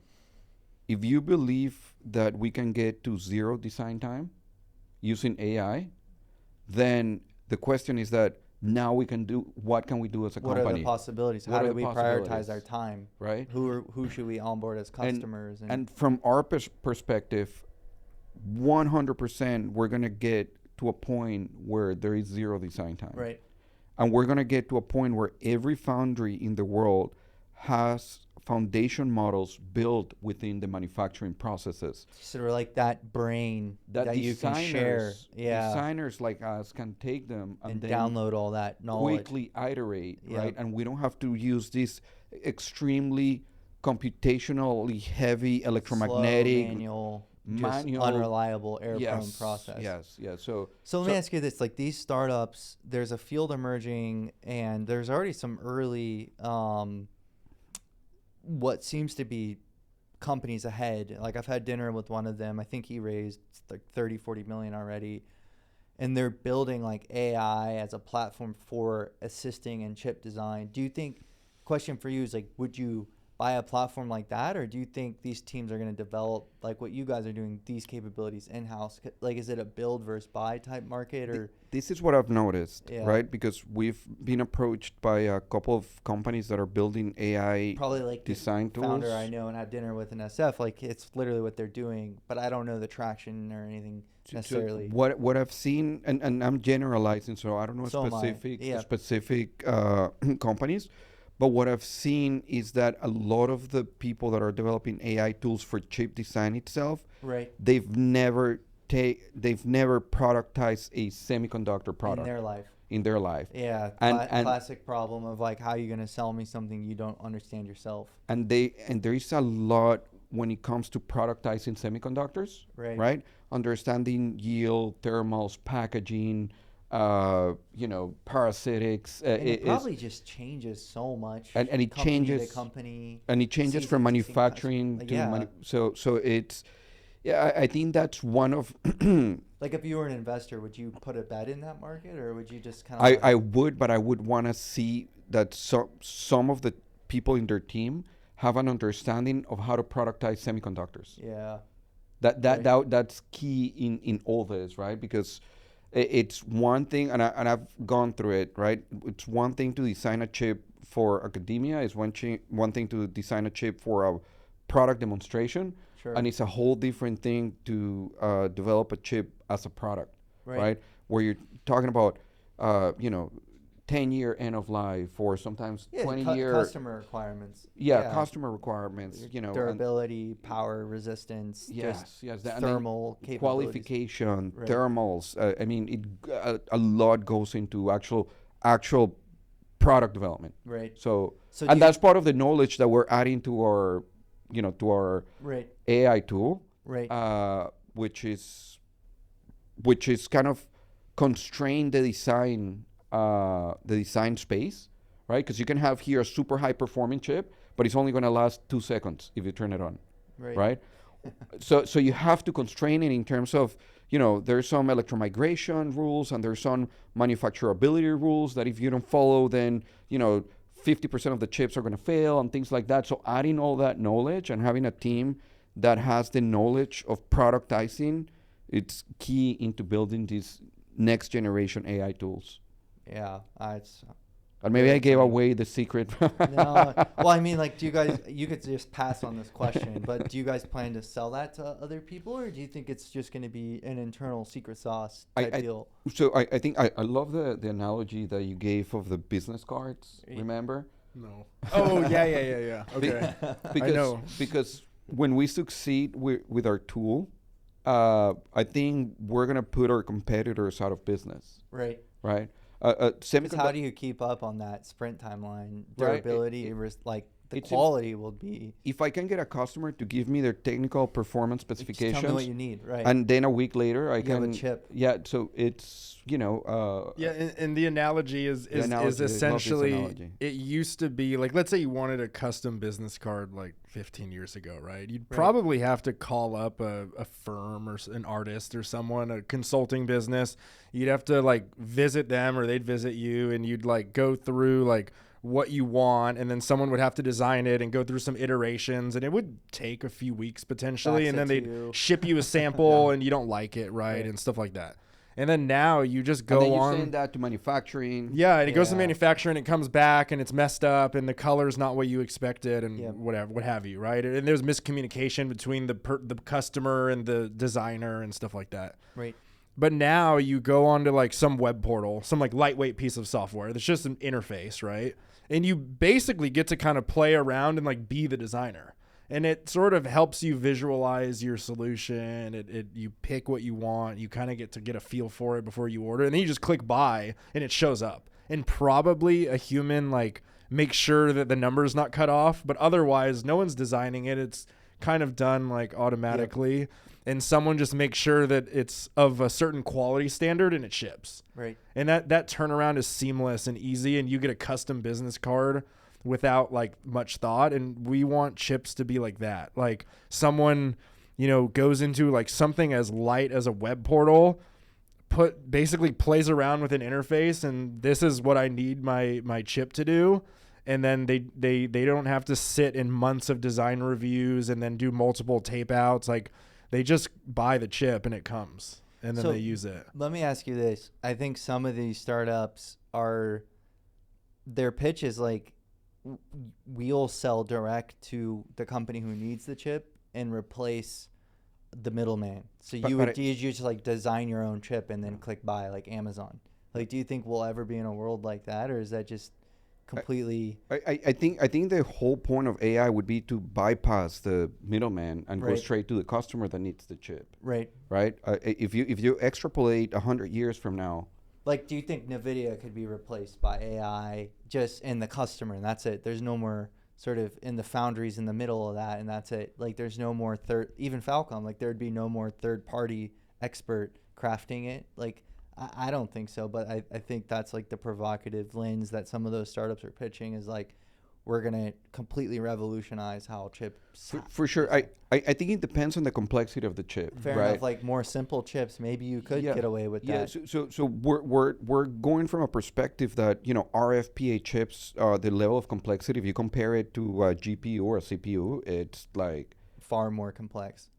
if you believe that we can get to zero design time using AI, then the question is that now we can do, what can we do as a What company? are the possibilities? What How are do the we possibilities? prioritize our time? Right? Who should we onboard as customers? And from our perspective, 100% we're going to get to a point where there is zero design time. right. And we're going to get to a point where every foundry in the world has foundation models built within the manufacturing processes. Sort of like that brain that you can share. Yeah. Designers like us can take them And then download all that knowledge. quickly iterate, Yep. right? And we don't have to use this extremely computationally heavy electromagnetic Slow, manual, just unreliable, air-prone process. Yes. So let me ask you this: like these startups, there's a field emerging, and there's already some early, what seems to be companies ahead. Like, I've had dinner with one of them. I think he raised like 30, 40 million already, and they're building like AI as a platform for assisting in chip design. Do you think? Question for you is like, would you buy a platform like that, or do you think these teams are going to develop like what you guys are doing, these capabilities in-house? Like, is it a build versus buy type market, or this is what I've noticed, Yeah. right? Because we've been approached by a couple of companies that are building AI probably like the design tools. founder I know and had dinner with in SF, like it's literally what they're doing, but I don't know the traction or anything necessarily. What I've seen, and I'm generalizing, so I don't know So am I. specific companies, but what I've seen is that a lot of the people that are developing AI tools for chip design itself, Right. they've never productized a semiconductor product In their life. Yeah. And classic problem of like, how are you going to sell me something you don't understand yourself? and there is a lot when it comes to productizing semiconductors, Right. right? Understanding yield, thermals, packaging, parasitics. And it probably just changes so much. And it company changes to company. and it changes from season to season, manufacturing to yeah. so it's I think that's one of Like if you were an investor, would you put a bet in that market, or would you just kind of? I would, but I would want to see that some of the people in their team have an understanding of how to productize semiconductors. Yeah. That's key in all this, right? Because it's one thing, and I've gone through it, right? It's one thing to design a chip for academia. It's one thing to design a chip for a product demonstration, Sure. and it's a whole different thing to develop a chip as a product, right? Where you're talking about, 10-year end of life, or sometimes 20-year customer requirements. customer requirements, durability, power resistance, yes, thermal capabilities. qualification, thermals. I mean, a lot goes into actual product development. Right. So and that's part of the knowledge that we're adding to our, to our AI tool. Right. Which is kind of constrain the design space, right? Because you can have here a super high performing chip, but it's only going to last 2 seconds if you turn it on, right? So you have to constrain it in terms of, there's some electromigration rules and there's some manufacturability rules that if you don't follow, then 50% of the chips are going to fail and things like that. So adding all that knowledge and having a team that has the knowledge of productizing, it's key into building these next generation AI tools. Yeah, it's. And maybe I gave away the secret. No, well, I mean, like, you could just pass on this question, but do you guys plan to sell that to other people, or do you think it's just going to be an internal secret sauce type deal? So I think I love the analogy that you gave of the business cards. Remember? No. Oh yeah. Okay. Because when we succeed with our tool, I think we're gonna put our competitors out of business. Right. Right. How do you keep up on that sprint timeline? Durability, the quality will be. If I can get a customer to give me their technical performance specifications, just tell me what you need, right? And then a week later I can have a chip. Yeah, so it's and the analogy is essentially, it used to be like, let's say you wanted a custom business card like 15 years ago, right? You'd probably have to call up a firm or an artist or someone, a consulting business. You'd have to like visit them or they'd visit you, and you'd like go through like what you want, and then someone would have to design it and go through some iterations, and it would take a few weeks potentially, and then they'd ship you a sample and you don't like it, right? And stuff like that. And then now you just go and then on. You send that to manufacturing. Yeah, and it goes to manufacturing, and it comes back, and it's messed up, and the color's not what you expected, and what have you, right? And there's miscommunication between the customer and the designer and stuff like that. Right. But now you go onto like some web portal, some like lightweight piece of software that's just an interface, right? And you basically get to kind of play around and like be the designer. And it sort of helps you visualize your solution. You pick what you want. You kind of get a feel for it before you order. And then you just click buy and it shows up. And probably a human like makes sure that the number is not cut off. But otherwise, no one's designing it. It's kind of done like automatically. Yep. And someone just makes sure that it's of a certain quality standard and it ships. Right. And that turnaround is seamless and easy. And you get a custom business card without like much thought. And we want chips to be like that. Like someone, goes into like something as light as a web portal, basically plays around with an interface, and this is what I need my chip to do. And then they don't have to sit in months of design reviews and then do multiple tape outs. Like they just buy the chip and it comes, and then they use it. Let me ask you this. I think some of these startups their pitch is like, we'll sell direct to the company who needs the chip and replace the middleman. So you just like design your own chip and then click buy, like Amazon. Like, do you think we'll ever be in a world like that, or is that just completely? I think the whole point of AI would be to bypass the middleman and go straight to the customer that needs the chip. Right. If you extrapolate 100 years from now. Like, do you think NVIDIA could be replaced by AI just in the customer, and that's it? There's no more sort of in the foundries in the middle of that, and that's it. Like there's no more even Falcom, like there'd be no more third party expert crafting it. Like I don't think so, but I think that's like the provocative lens that some of those startups are pitching is like, we're going to completely revolutionize how chips. For sure. I think it depends on the complexity of the chip. Fair right? enough. Like more simple chips, maybe you could get away with that. So we're going from a perspective that, RFPA chips, the level of complexity, if you compare it to a GPU or a CPU, it's like far more complex.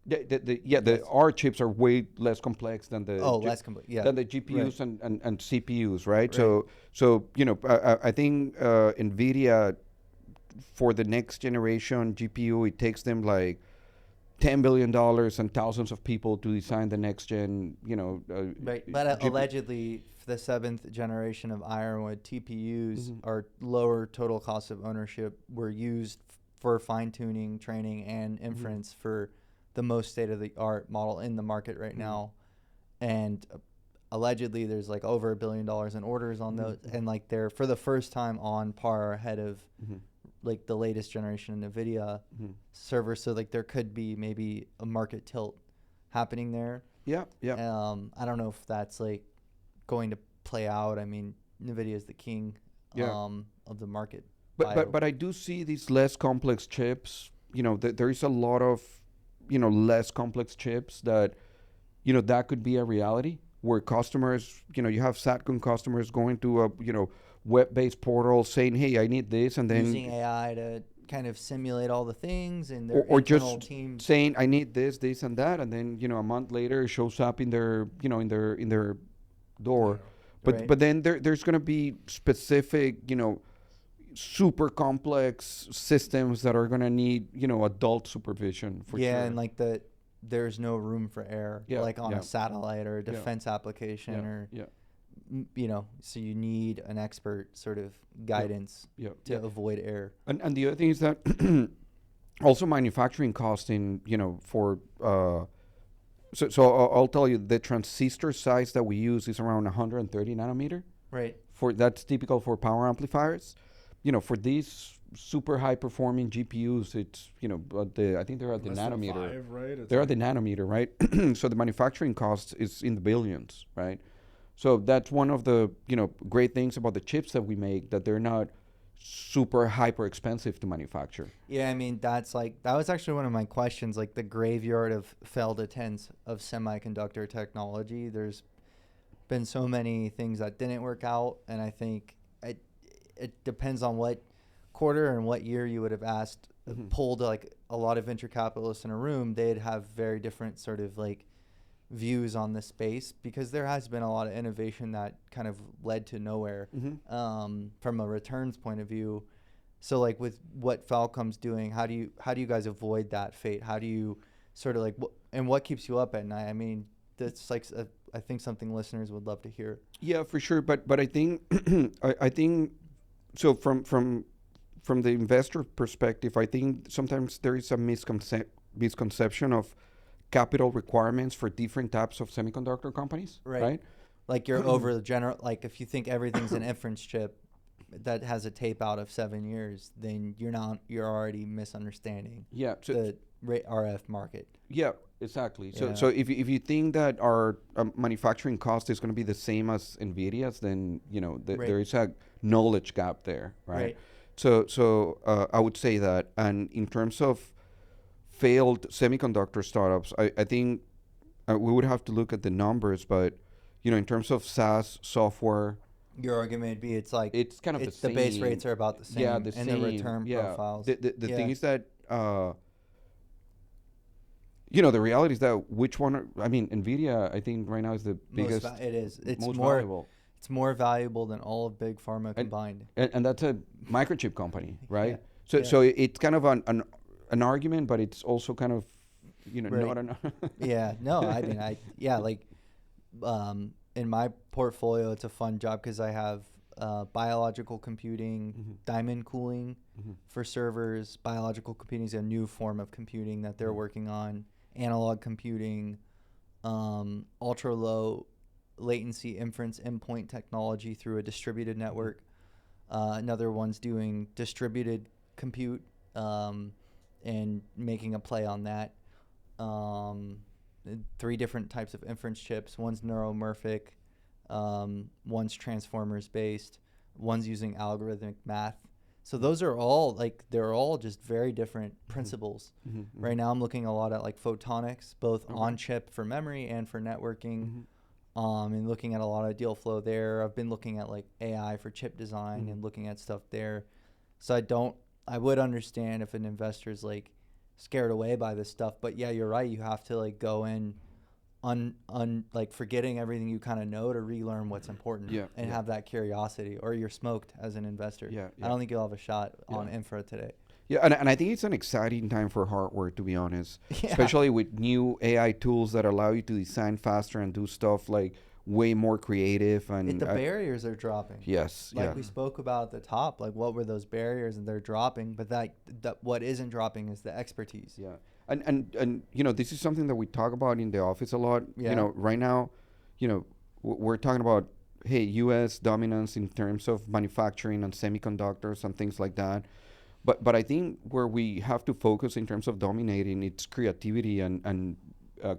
Our chips are way less complex than the less complex. Yeah. than the GPUs and CPUs, right? Right. So I think NVIDIA, for the next generation GPU, it takes them like $10 billion and thousands of people to design the next gen, Right. But allegedly, the 7th generation of Ironwood TPUs are lower total cost of ownership, were used for fine tuning, training, and inference for the most state of the art model in the market right now. And allegedly, there's like over $1 billion in orders on those, and like they're for the first time on par ahead of like the latest generation NVIDIA servers. So like there could be maybe a market tilt happening there. Yeah. I don't know if that's like going to play out. I mean, NVIDIA is the king of the market. But I do see these less complex chips. There is a lot of less complex chips that that could be a reality where customers, you have Satcom customers going to a web-based portal saying, hey, I need this, and then using AI to kind of simulate all the things, and their or internal just teams saying, I need this and that, and then a month later it shows up in their in their door. But then there's going to be specific super complex systems that are going to need adult supervision for sure. And like there's no room for error, like on a satellite or a defense application or so you need an expert sort of guidance to avoid error. And the other thing is that also manufacturing costing, for so I'll tell you, the transistor size that we use is around 130 nanometer. Right. That's typical for power amplifiers. For these super high performing GPUs, it's I think they're at the nanometer. 5, right? They're at the nanometer, right? So the manufacturing cost is in the billions, right? So that's one of the great things about the chips that we make, that they're not super hyper expensive to manufacture. Yeah, I mean that was actually one of my questions, like the graveyard of failed attempts of semiconductor technology. There's been so many things that didn't work out, and I think it depends on what quarter and what year you would have asked, pulled like a lot of venture capitalists in a room, they'd have very different sort of like views on the space, because there has been a lot of innovation that kind of led to nowhere from a returns point of view. So like with what Falcomm's doing, how do you guys avoid that fate? How do you sort of like, and what keeps you up at night? I mean, that's like I think something listeners would love to hear. Yeah, for sure. But I think I think so from the investor perspective, I think sometimes there is a misconception of capital requirements for different types of semiconductor companies, right? Like you're over the general, like if you think everything's an inference chip that has a tape out of 7 years, then you're already misunderstanding the RF market. Yeah, exactly. So if you think that our manufacturing cost is going to be the same as NVIDIA's, then there is a knowledge gap there, right? So I would say that. And in terms of failed semiconductor startups, I think we would have to look at the numbers, but in terms of SaaS software, your argument would be it's kind of the same. base rates are about the same, the and same. the return profiles. The thing is that the reality is that NVIDIA, I think right now is the biggest. It's most more valuable. It's more valuable than all of big pharma combined. And that's a microchip company, right? So it's kind of an argument, but it's also kind of not an. In my portfolio, it's a fun job because I have biological computing, diamond cooling for servers. Biological computing is a new form of computing that they're working on. Analog computing, ultra low latency inference endpoint technology through a distributed network. Another one's doing distributed compute and making a play on that. Um, 3 different types of inference chips. One's neuromorphic, one's transformers based, one's using algorithmic math. So those are all they're all just very different principles. Right now I'm looking a lot at like photonics, both on chip for memory and for networking. And looking at a lot of deal flow there. I've been looking at like AI for chip design and looking at stuff there. So I would understand if an investor's like scared away by this stuff, but yeah, you're right. You have to like go in like forgetting everything you kind of know to relearn what's important and have that curiosity, or you're smoked as an investor. I don't think you'll have a shot on infra today. Yeah, and I think it's an exciting time for hardware, to be honest, especially with new AI tools that allow you to design faster and do stuff like way more creative. And the barriers are dropping. Yes. Like we spoke about at the top, like what were those barriers, and they're dropping, but that what isn't dropping is the expertise. Yeah. And you know, this is something that we talk about in the office a lot. Yeah. You know, right now, you know, we're talking about, hey, U.S. dominance in terms of manufacturing and semiconductors and things like that. But I think where we have to focus in terms of dominating, it's creativity and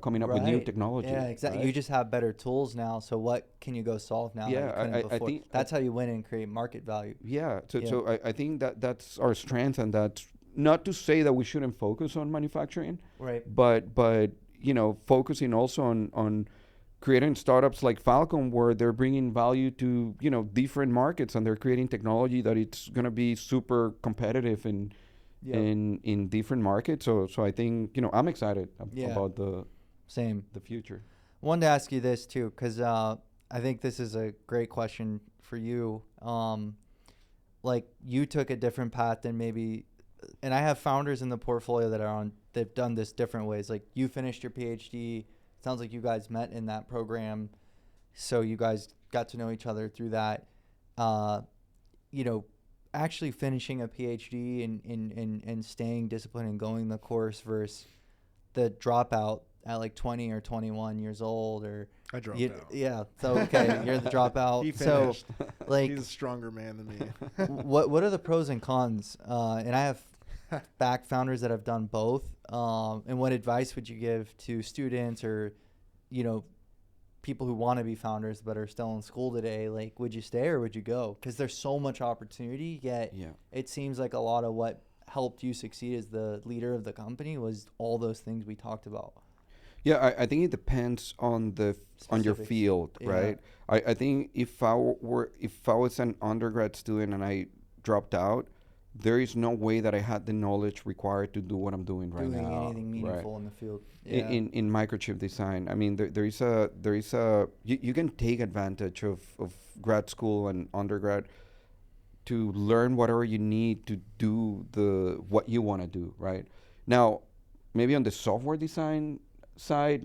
coming up with new technology. Yeah, exactly. Right? You just have better tools now. So what can you go solve now? Yeah, I think that's how you win and create market value. Yeah. So I think that's our strength, and that's not to say that we shouldn't focus on manufacturing. Right. But you know, focusing also on creating startups like Falcomm, where they're bringing value to, you know, different markets, and they're creating technology that it's going to be super competitive in different markets. So I think, you know, I'm excited about the future. I wanted to ask you this too, because I think this is a great question for you. Like you took a different path than maybe, and I have founders in the portfolio they've done this different ways. Like you finished your PhD. Sounds like you guys met in that program, so you guys got to know each other through that. You know, actually finishing a PhD and staying disciplined and going the course versus the dropout at like 20 or 21 years old, or I dropped out. Yeah, so okay, you're the dropout. He finished. So, like, he's a stronger man than me. What are the pros and cons? And I have back founders that have done both. And what advice would you give to students or, you know, people who want to be founders but are still in school today? Like, would you stay or would you go? Because there's so much opportunity, yet it seems like a lot of what helped you succeed as the leader of the company was all those things we talked about. Yeah, I think it depends on on your field, right? I think if I was an undergrad student and I dropped out, there is no way that I had the knowledge required to do what I'm doing right now. Doing anything meaningful in the field. Yeah. In microchip design, I mean, there is a you can take advantage of grad school and undergrad to learn whatever you need to do what you want to do, right? Now, maybe on the software design side,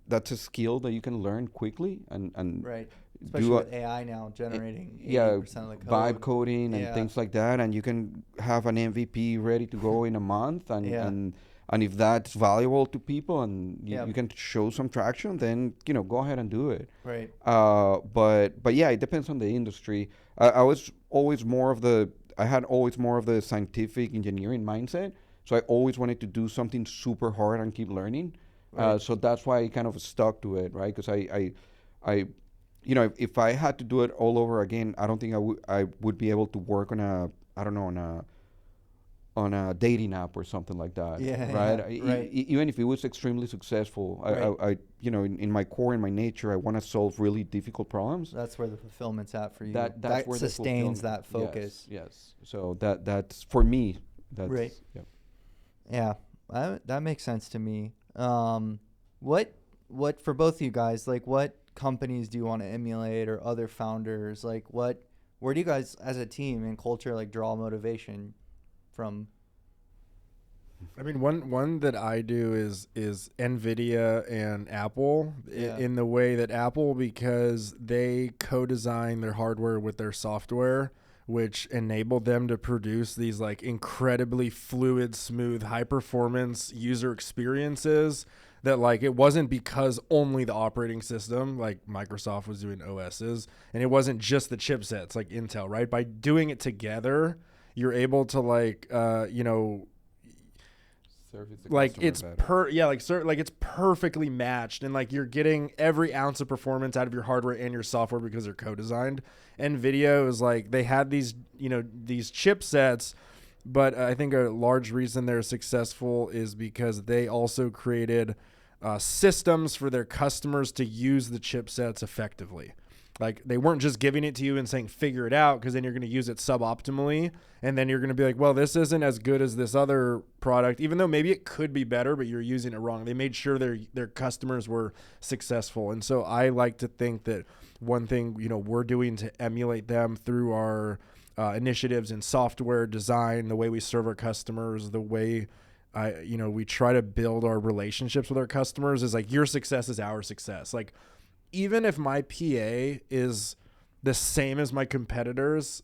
that's a skill that you can learn quickly and right. Especially with AI now generating 80% of the code. Vibe coding and things like that, and you can have an MVP ready to go in a month, and if that's valuable to people and you can show some traction, then, you know, go ahead and do it. Right. But yeah, it depends on the industry. I had always more of the scientific engineering mindset, so I always wanted to do something super hard and keep learning. Right. So that's why I kind of stuck to it, right? Because I you know, if I had to do it all over again, I don't think I would be able to work on a dating app or something like that. Yeah. Right. Yeah, right. Even if it was extremely successful, I you know, in my core, in my nature, I want to solve really difficult problems. That's where the fulfillment's at for you. That's where sustains that focus. Yes. So that's for me. That's right. Yeah. Yeah. That makes sense to me. What for both of you guys, like what companies do you want to emulate, or other founders? Like where do you guys as a team and culture like draw motivation from? I mean, one that I do is NVIDIA and Apple in the way that Apple, because they co-design their hardware with their software, which enabled them to produce these like incredibly fluid, smooth, high performance user experiences that like it wasn't because only the operating system, like Microsoft was doing OSs, and it wasn't just the chipsets like Intel, right? By doing it together, you're able to like, Service the like customer it's better. like it's perfectly matched, and like you're getting every ounce of performance out of your hardware and your software because they're co-designed. NVIDIA is like, they had these, these chipsets, but I think a large reason they're successful is because they also created systems for their customers to use the chipsets effectively. Like, they weren't just giving it to you and saying, figure it out, because then you're going to use it suboptimally. And then you're going to be like, well, this isn't as good as this other product, even though maybe it could be better, but you're using it wrong. They made sure their customers were successful. And so I like to think that one thing, we're doing to emulate them through our initiatives in software design, the way we serve our customers, the way we try to build our relationships with our customers is like, your success is our success. Like, even if my PA is the same as my competitors,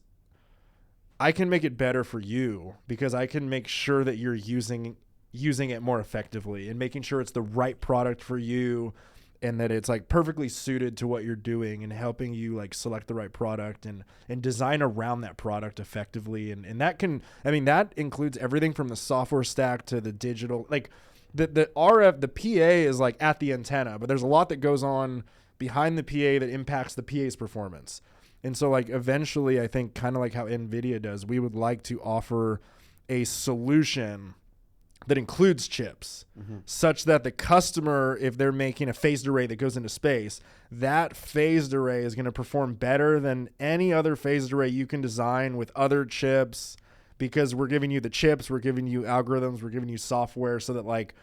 I can make it better for you because I can make sure that you're using it more effectively and making sure it's the right product for you, and that it's like perfectly suited to what you're doing, and helping you like select the right product and design around that product effectively. And that that includes everything from the software stack to the digital, like the RF, the PA is like at the antenna, but there's a lot that goes on behind the PA that impacts the PA's performance. And so like eventually, I think kind of like how NVIDIA does, we would like to offer a solution that includes chips, such that the customer, if they're making a phased array that goes into space, that phased array is going to perform better than any other phased array you can design with other chips, because we're giving you the chips, we're giving you algorithms, we're giving you software, so that like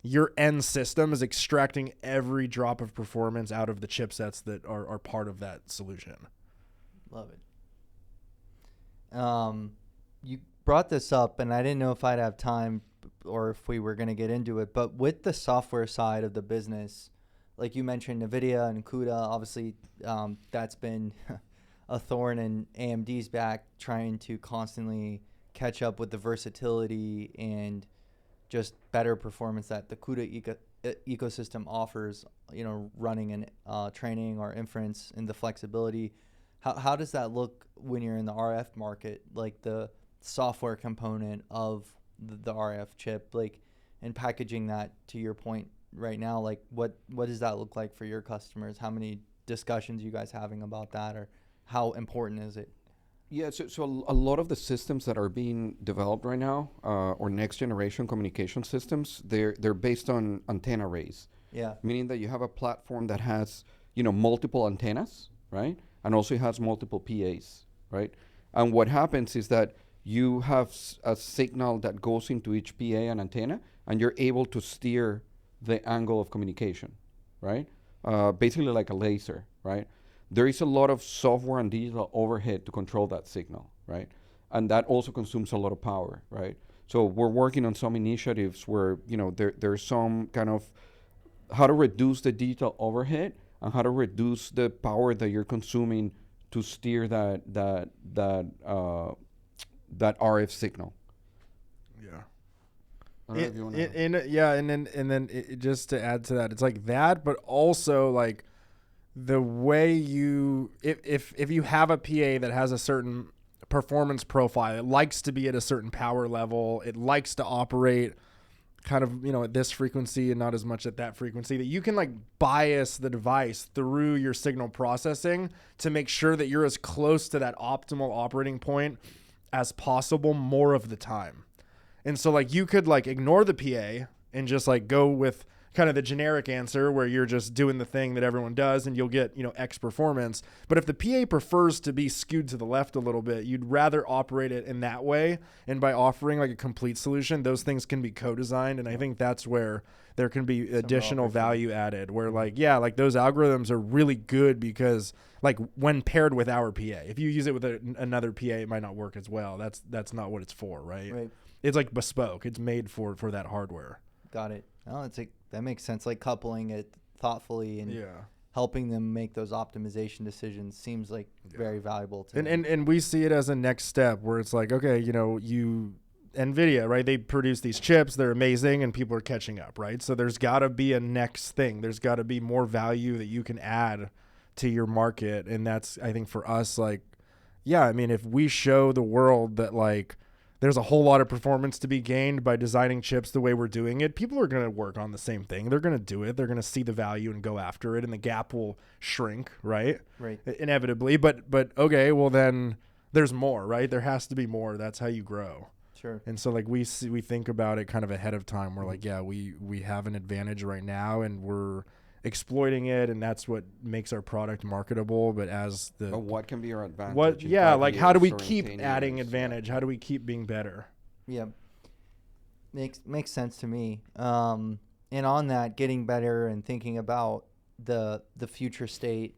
your end system is extracting every drop of performance out of the chipsets that are part of that solution. Love it. You brought this up, and I didn't know if I'd have time or if we were going to get into it, but with the software side of the business, like you mentioned, NVIDIA and CUDA, obviously that's been a thorn in AMD's back, trying to constantly catch up with the versatility and just better performance that the CUDA ecosystem offers, running in training or inference, and the flexibility. How does that look when you're in the RF market, like the software component of the RF chip, like, and packaging that to your point right now, like what does that look like for your customers? How many discussions you guys having about that, or how important is it? Yeah, so a lot of the systems that are being developed right now, or next generation communication systems, they're based on antenna arrays. Yeah. Meaning that you have a platform that has, multiple antennas, right? And also it has multiple PAs, right? And what happens is that you have a signal that goes into each PA and antenna, and you're able to steer the angle of communication, right? Basically like a laser, right? There is a lot of software and digital overhead to control that signal, right? And that also consumes a lot of power, right? So we're working on some initiatives where, there's some kind of how to reduce the digital overhead and how to reduce the power that you're consuming to steer that RF signal. Yeah. I don't know if you wanna- And then just to add to that, it's like that, but also like the way if you have a PA that has a certain performance profile, it likes to be at a certain power level, it likes to operate kind of, at this frequency and not as much at that frequency, that you can like bias the device through your signal processing to make sure that you're as close to that optimal operating point as possible more of the time. And so like you could like ignore the PA and just like go with kind of the generic answer where you're just doing the thing that everyone does and you'll get, X performance. But if the PA prefers to be skewed to the left a little bit, you'd rather operate it in that way. And by offering like a complete solution, those things can be co-designed. And I think that's where there can be additional value added, where like, yeah, like those algorithms are really good because like when paired with our PA, if you use it with another PA, it might not work as well. That's not what it's for, right? Right. It's like bespoke. It's made for that hardware. Got it. Oh, that makes sense. Like coupling it thoughtfully and helping them make those optimization decisions seems like very valuable to them. And we see it as a next step where it's like, okay, NVIDIA, right? They produce these chips, they're amazing, and people are catching up, right? So there's got to be a next thing. There's got to be more value that you can add to your market. And that's, I think for us, like, yeah, I mean, if we show the world that like there's a whole lot of performance to be gained by designing chips the way we're doing it, people are going to work on the same thing. They're going to do it. They're going to see the value and go after it, and the gap will shrink, right? Right. Inevitably. But okay, well then there's more, right? There has to be more. That's how you grow. Sure. And so like we think about it kind of ahead of time. We're like, yeah, we have an advantage right now, and we're exploiting it, and that's what makes our product marketable. But as the But what can be our advantage? what in yeah, 5 like how do we years or in keep 10 adding years? advantage? How do we keep being better? Yeah. Makes sense to me. And on that, getting better and thinking about the future state,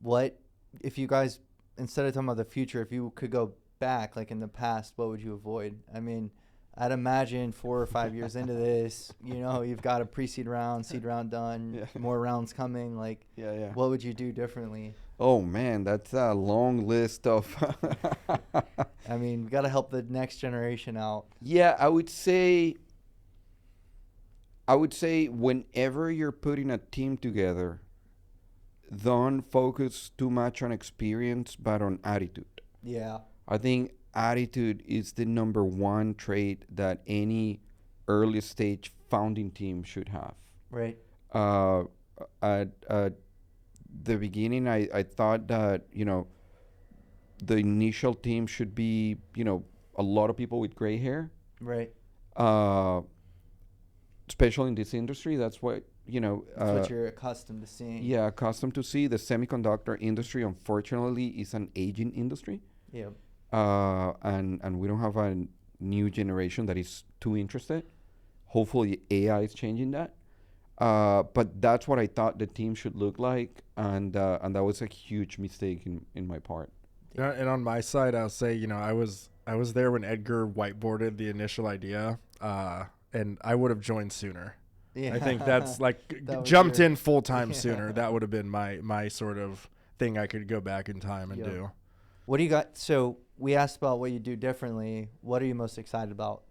what if you guys, instead of talking about the future, if you could go back, like in the past, what would you avoid? I mean, I'd imagine 4 or 5 years into this, you've got a pre-seed round, seed round done, Yeah. more rounds coming. Like, Yeah. what would you do differently? Oh man, that's a long list of. I mean, we got to help the next generation out. Yeah, I would say whenever you're putting a team together, don't focus too much on experience, but on attitude. Yeah. I think attitude is the number one trait that any early stage founding team should have. Right. At the beginning, I thought that, the initial team should be, a lot of people with gray hair. Right. Especially in this industry. That's what, That's what you're accustomed to seeing. yeah, accustomed to see. The semiconductor industry, unfortunately, is an aging industry. Yeah. And we don't have a new generation that is too interested. Hopefully AI is changing that. But that's what I thought the team should look like, and that was a huge mistake in my part. And on my side, I'll say, I was there when Edgar whiteboarded the initial idea, and I would have joined sooner. Yeah. I think that's like That was jumped your- in full time Yeah. sooner. That would have been my sort of thing I could go back in time and Yep. do. What do you got? So we asked about what you do differently. What are you most excited about?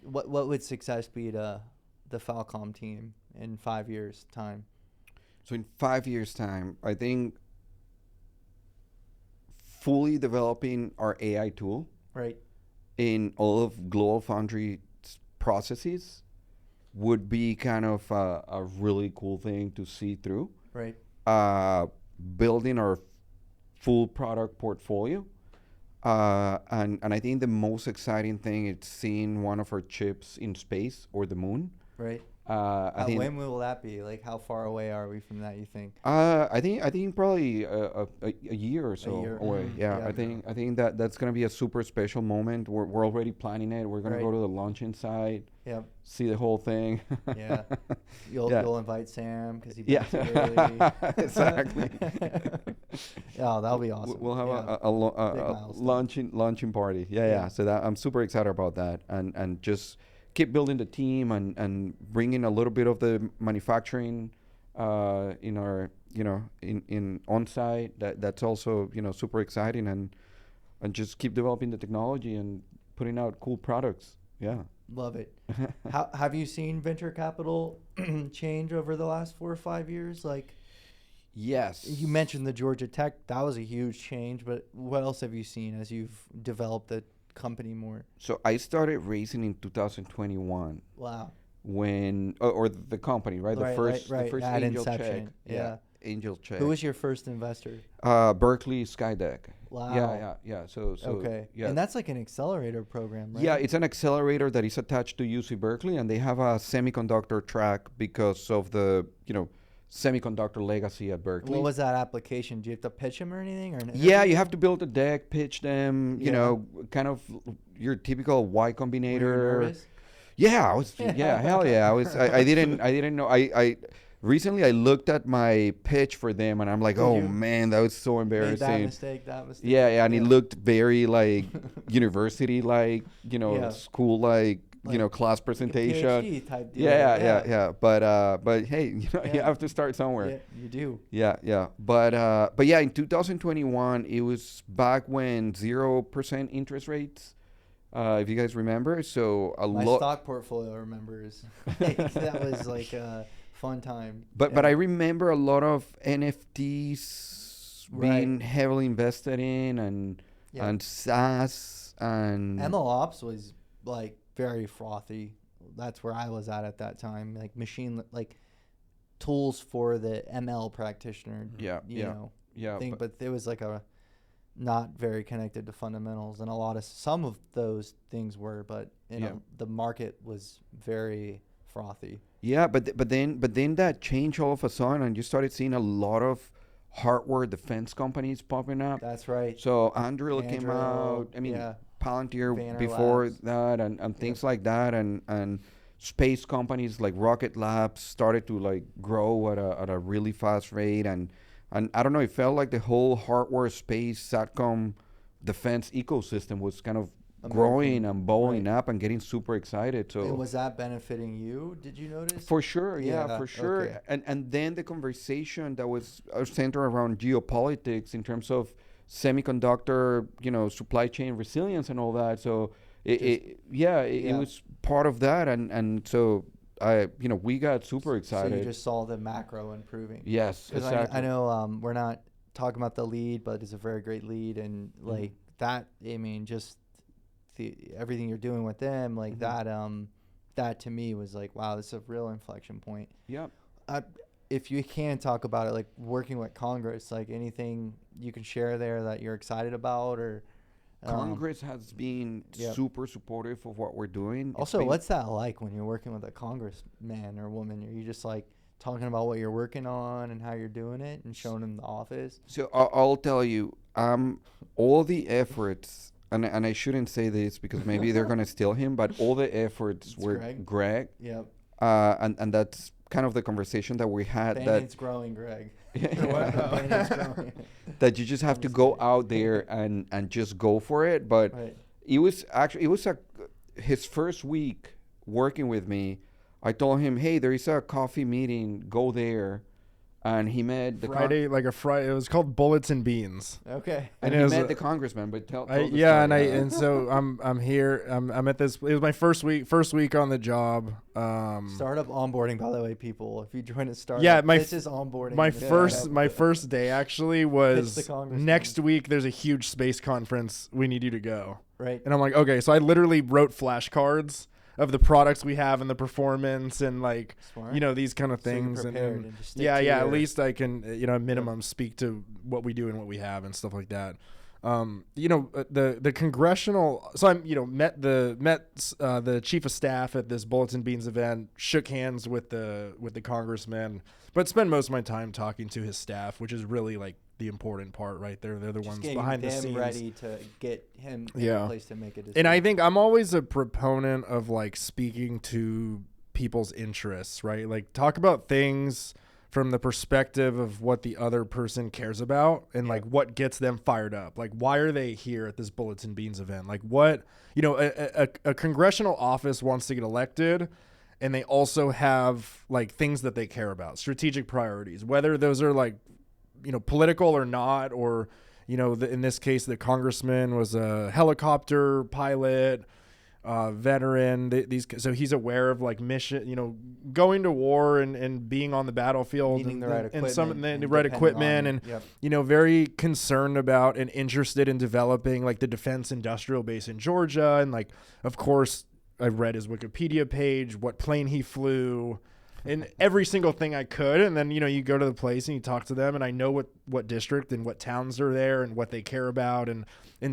What would success be to the Falcomm team in 5 years' time? So in 5 years' time, I think fully developing our AI tool Right. in all of GlobalFoundry's processes would be kind of a really cool thing to see through. Right. Building our full product portfolio. And I think the most exciting thing is seeing one of our chips in space or the moon. Right. I think When will that be? Like, how far away are we from that, you think? I think probably a year or so year. away. Mhm. Yeah, Yeah. I think that's gonna be a super special moment. We're already planning it. We're gonna Right. go to the launching site, Yep. see the whole thing. Yeah. You'll Yeah. you'll invite Sam because he Yeah. built it early. Exactly. Yeah, that'll be awesome. We'll have Yeah. a Big milestone. launching party. Yeah. Yeah. So that I'm super excited about that, and just keep building the team and bringing a little bit of the manufacturing in our in on site. That's also super exciting, and just keep developing the technology and putting out cool products. Yeah. Love it. How have you seen venture capital change over the last 4 or 5 years? Like, Yes. you mentioned the Georgia Tech. That was a huge change, but what else have you seen as you've developed the company more? So I started racing in 2021 Wow. when or the company, right? The first At angel inception. check. Yeah. Angel check. Who was your first investor? Berkeley Skydeck. Wow. Yeah. So Okay. Yeah. And that's like an accelerator program, right? Yeah, it's an accelerator that is attached to UC Berkeley, and they have a semiconductor track because of the semiconductor legacy at Berkeley. What was that application? Do you have to pitch them or anything? Or an Yeah, interview? you have to build a deck, pitch them, Yeah. kind of your typical Y Were you Combinator. nervous? Yeah, I was. Yeah, hell yeah, I was. I didn't know. I recently I looked at my pitch for them, and I'm like, Did oh you? man, that was so Made embarrassing. that mistake. Yeah, and it Yeah. looked very like university, like Yeah. school, like class Like a presentation. PhD type deal. Yeah. But hey, you Yeah. have to start somewhere. Yeah, you do. Yeah. But yeah, in 2021, it was back when 0% interest rates. If you guys remember, so a My lot. stock portfolio remembers. That was like a fun time. But I remember a lot of NFTs was being heavily invested in, and SaaS and ML Ops was like very frothy. That's where I was at that time. Like tools for the ML practitioner. Thing, but it was like a not very connected to fundamentals, and some of those things were, but the market was very frothy. Yeah, but then that changed all of a sudden, and you started seeing a lot of hardware defense companies popping up. That's right. So Anduril came out. I mean, Palantir Banner before Labs. That, and things like that, and space companies like Rocket Labs started to like grow at a really fast rate, and I don't know, it felt like the whole hardware, space, SATCOM, defense ecosystem was kind of growing and blowing up and getting super excited. So, and was that benefiting you? Did you notice? For sure, for sure. Okay. And then the conversation that was centered around geopolitics in terms of semiconductor, supply chain resilience and all that. So it was part of that, and so we got super excited. So you just saw the macro improving. Yes, exactly. I know we're not talking about the lead, but it's a very great lead, and like that. I mean, just everything you're doing with them, like that. That to me was like, wow, this is a real inflection point. Yep. If you can talk about it, like working with Congress, like anything you can share there that you're excited about, or. Congress has been super supportive of what we're doing. Also, what's that like when you're working with a congressman or woman? Are you just like talking about what you're working on and how you're doing it and showing them the office? So I'll tell you, all the efforts, and I shouldn't say this because maybe they're going to steal him, but all the efforts were Greg. Yep. And that's kind of the conversation that we had. It's growing, Greg. That you just have to go out there and just go for it. But it was his first week working with me. I told him, hey, there is a coffee meeting, go there. And he met the Friday. It was called Bullets and Beans. Okay. And he met the congressman, but tell the story. And so I'm here. I'm at this. It was my first week on the job. Startup onboarding, by the way, people. If you join a startup, this is onboarding. My first day actually was next week. There's a huge space conference. We need you to go. Right. And I'm like, okay. So I literally wrote flashcards of the products we have and the performance and like Smart. These kind of things. So and at least I can minimum speak to what we do and what we have and stuff like that. The congressional, so I'm met the chief of staff at this Bullets and Beans event, shook hands with the congressman, but spend most of my time talking to his staff, which is really like the important part right there. They're the ones behind the scenes, ready to get him in a place to make a decision. And I think I'm always a proponent of like speaking to people's interests, right? Like talk about things from the perspective of what the other person cares about and like what gets them fired up. Like why are they here at this Bullets and Beans event? Like what, a congressional office wants to get elected, and they also have like things that they care about, strategic priorities, whether those are like political or not, or in this case the congressman was a helicopter pilot, veteran. So he's aware of like mission, going to war and being on the battlefield, needing the right equipment, and some the right equipment, and very concerned about and interested in developing like the defense industrial base in Georgia, and like of course I read his Wikipedia page, what plane he flew, and every single thing I could. And then, you go to the place and you talk to them, and I know what district and what towns are there and what they care about. And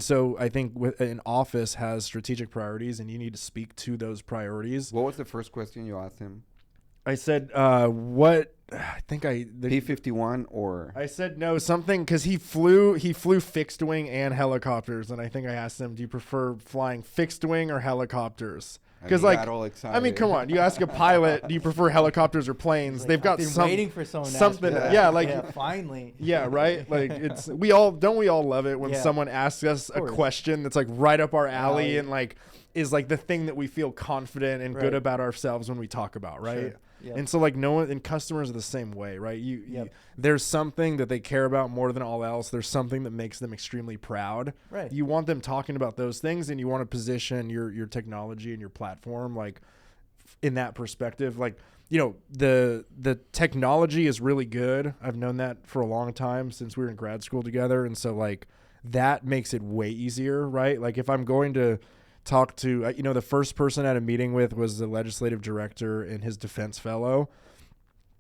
so I think an office has strategic priorities, and you need to speak to those priorities. What was the first question you asked him? I said, P-51 or? I said no, something, because he flew fixed wing and helicopters. And I think I asked him, do you prefer flying fixed wing or helicopters? Because I mean, come on! You ask a pilot, do you prefer helicopters or planes? Like, they've got waiting for someone something. Finally. Yeah, right. Like we all love it when someone asks us a question that's like right up our alley and like is like the thing that we feel confident and good about ourselves when we talk about, right? Sure. Yep. And so like no one, and customers are the same way, right? There's something that they care about more than all else. There's something that makes them extremely proud. Right. You want them talking about those things, and you want to position your technology and your platform like in that perspective. Like the technology is really good. I've known that for a long time since we were in grad school together. And so like that makes it way easier, right? Like if I'm going to talk to, the first person I had a meeting with was the legislative director and his defense fellow.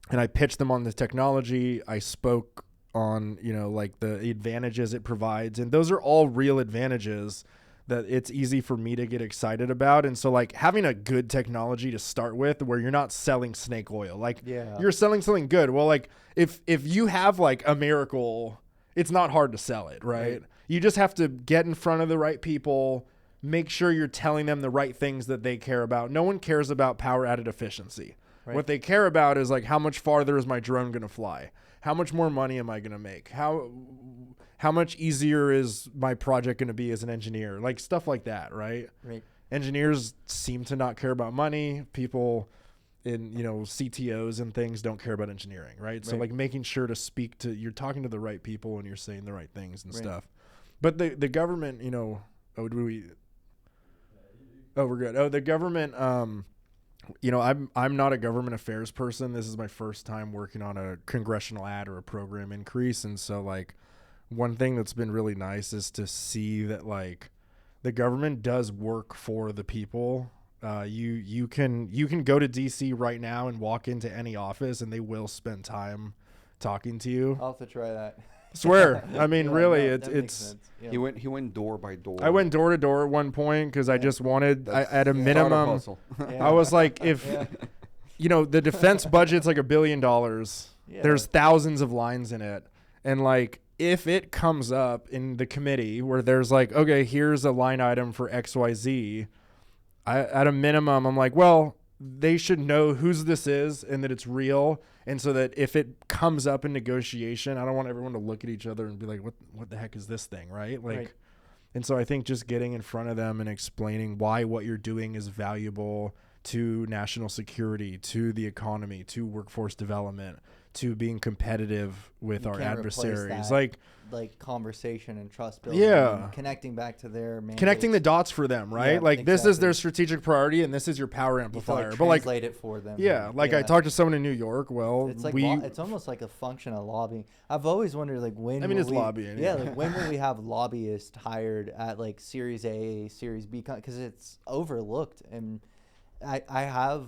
And I pitched them on the technology. I spoke on, like the advantages it provides. And those are all real advantages that it's easy for me to get excited about. And so like having a good technology to start with where you're not selling snake oil, like you're selling something good. Well, like if you have like a miracle, it's not hard to sell it, right? You just have to get in front of the right people, make sure you're telling them the right things that they care about. No one cares about power added efficiency. Right. What they care about is like, how much farther is my drone going to fly? How much more money am I going to make? How much easier is my project going to be as an engineer? Like stuff like that, right? Right. Engineers seem to not care about money. People in, CTOs and things don't care about engineering, right? So like making sure to you're talking to the right people and you're saying the right things and stuff. But the government, we're good. The government, I'm not a government affairs person. This is my first time working on a congressional ad or a program increase. And so like one thing that's been really nice is to see that like the government does work for the people. You can go to DC right now and walk into any office and they will spend time talking to you. I'll have to try that. Swear. I mean, really, it's. Yeah. He went door by door. I went door to door at one point because I just wanted, at a minimum, I was like, if, the defense budget's like $1 billion. There's thousands of lines in it. And like, if it comes up in the committee where there's like, okay, here's a line item for XYZ, at a minimum, I'm like, well, they should know whose this is and that it's real. And so that if it comes up in negotiation, I don't want everyone to look at each other and be like, what the heck is this thing? Right. Like, and so I think just getting in front of them and explaining why what you're doing is valuable to national security, to the economy, to workforce development, to being competitive with our adversaries. Like conversation and trust building. Yeah. And connecting back to their mandates. Connecting the dots for them, right? Yeah, like this is their strategic priority and this is your power amplifier. But like translate it for them. Yeah. Like I talked to someone in New York. Well, it's like it's almost like a function of lobbying. I've always wondered like when it's lobbying. Yeah. Like when will we have lobbyists hired at like Series A, Series B? Because it's overlooked. And I have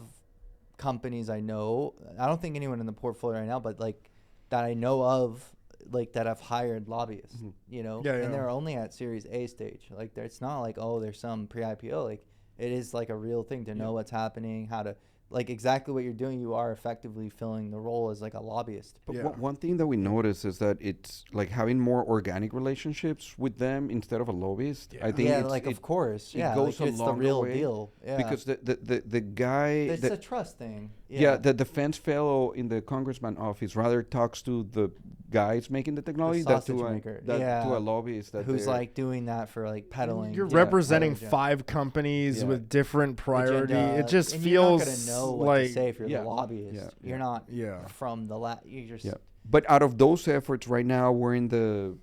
companies I know. I don't think anyone in the portfolio right now, but like that I know of, like that have hired lobbyists, and they're only at Series A stage. Like it's not like, oh, there's some pre-IPO. Like it is like a real thing to know what's happening, how to like exactly what you're doing. You are effectively filling the role as like a lobbyist. But one thing that we notice is that it's like having more organic relationships with them instead of a lobbyist. I think of course, it goes like a it's the longer real way deal. Yeah. Because the guy, it's a trust thing. The defense fellow in the congressman office rather talks to the guys making the technology than to a lobbyist who's like doing that for like peddling. You're representing 5 companies with different priority. It just feels you're not gonna know what like to say if you're the lobbyist. You're not from the you just. But out of those efforts, right now we're in the.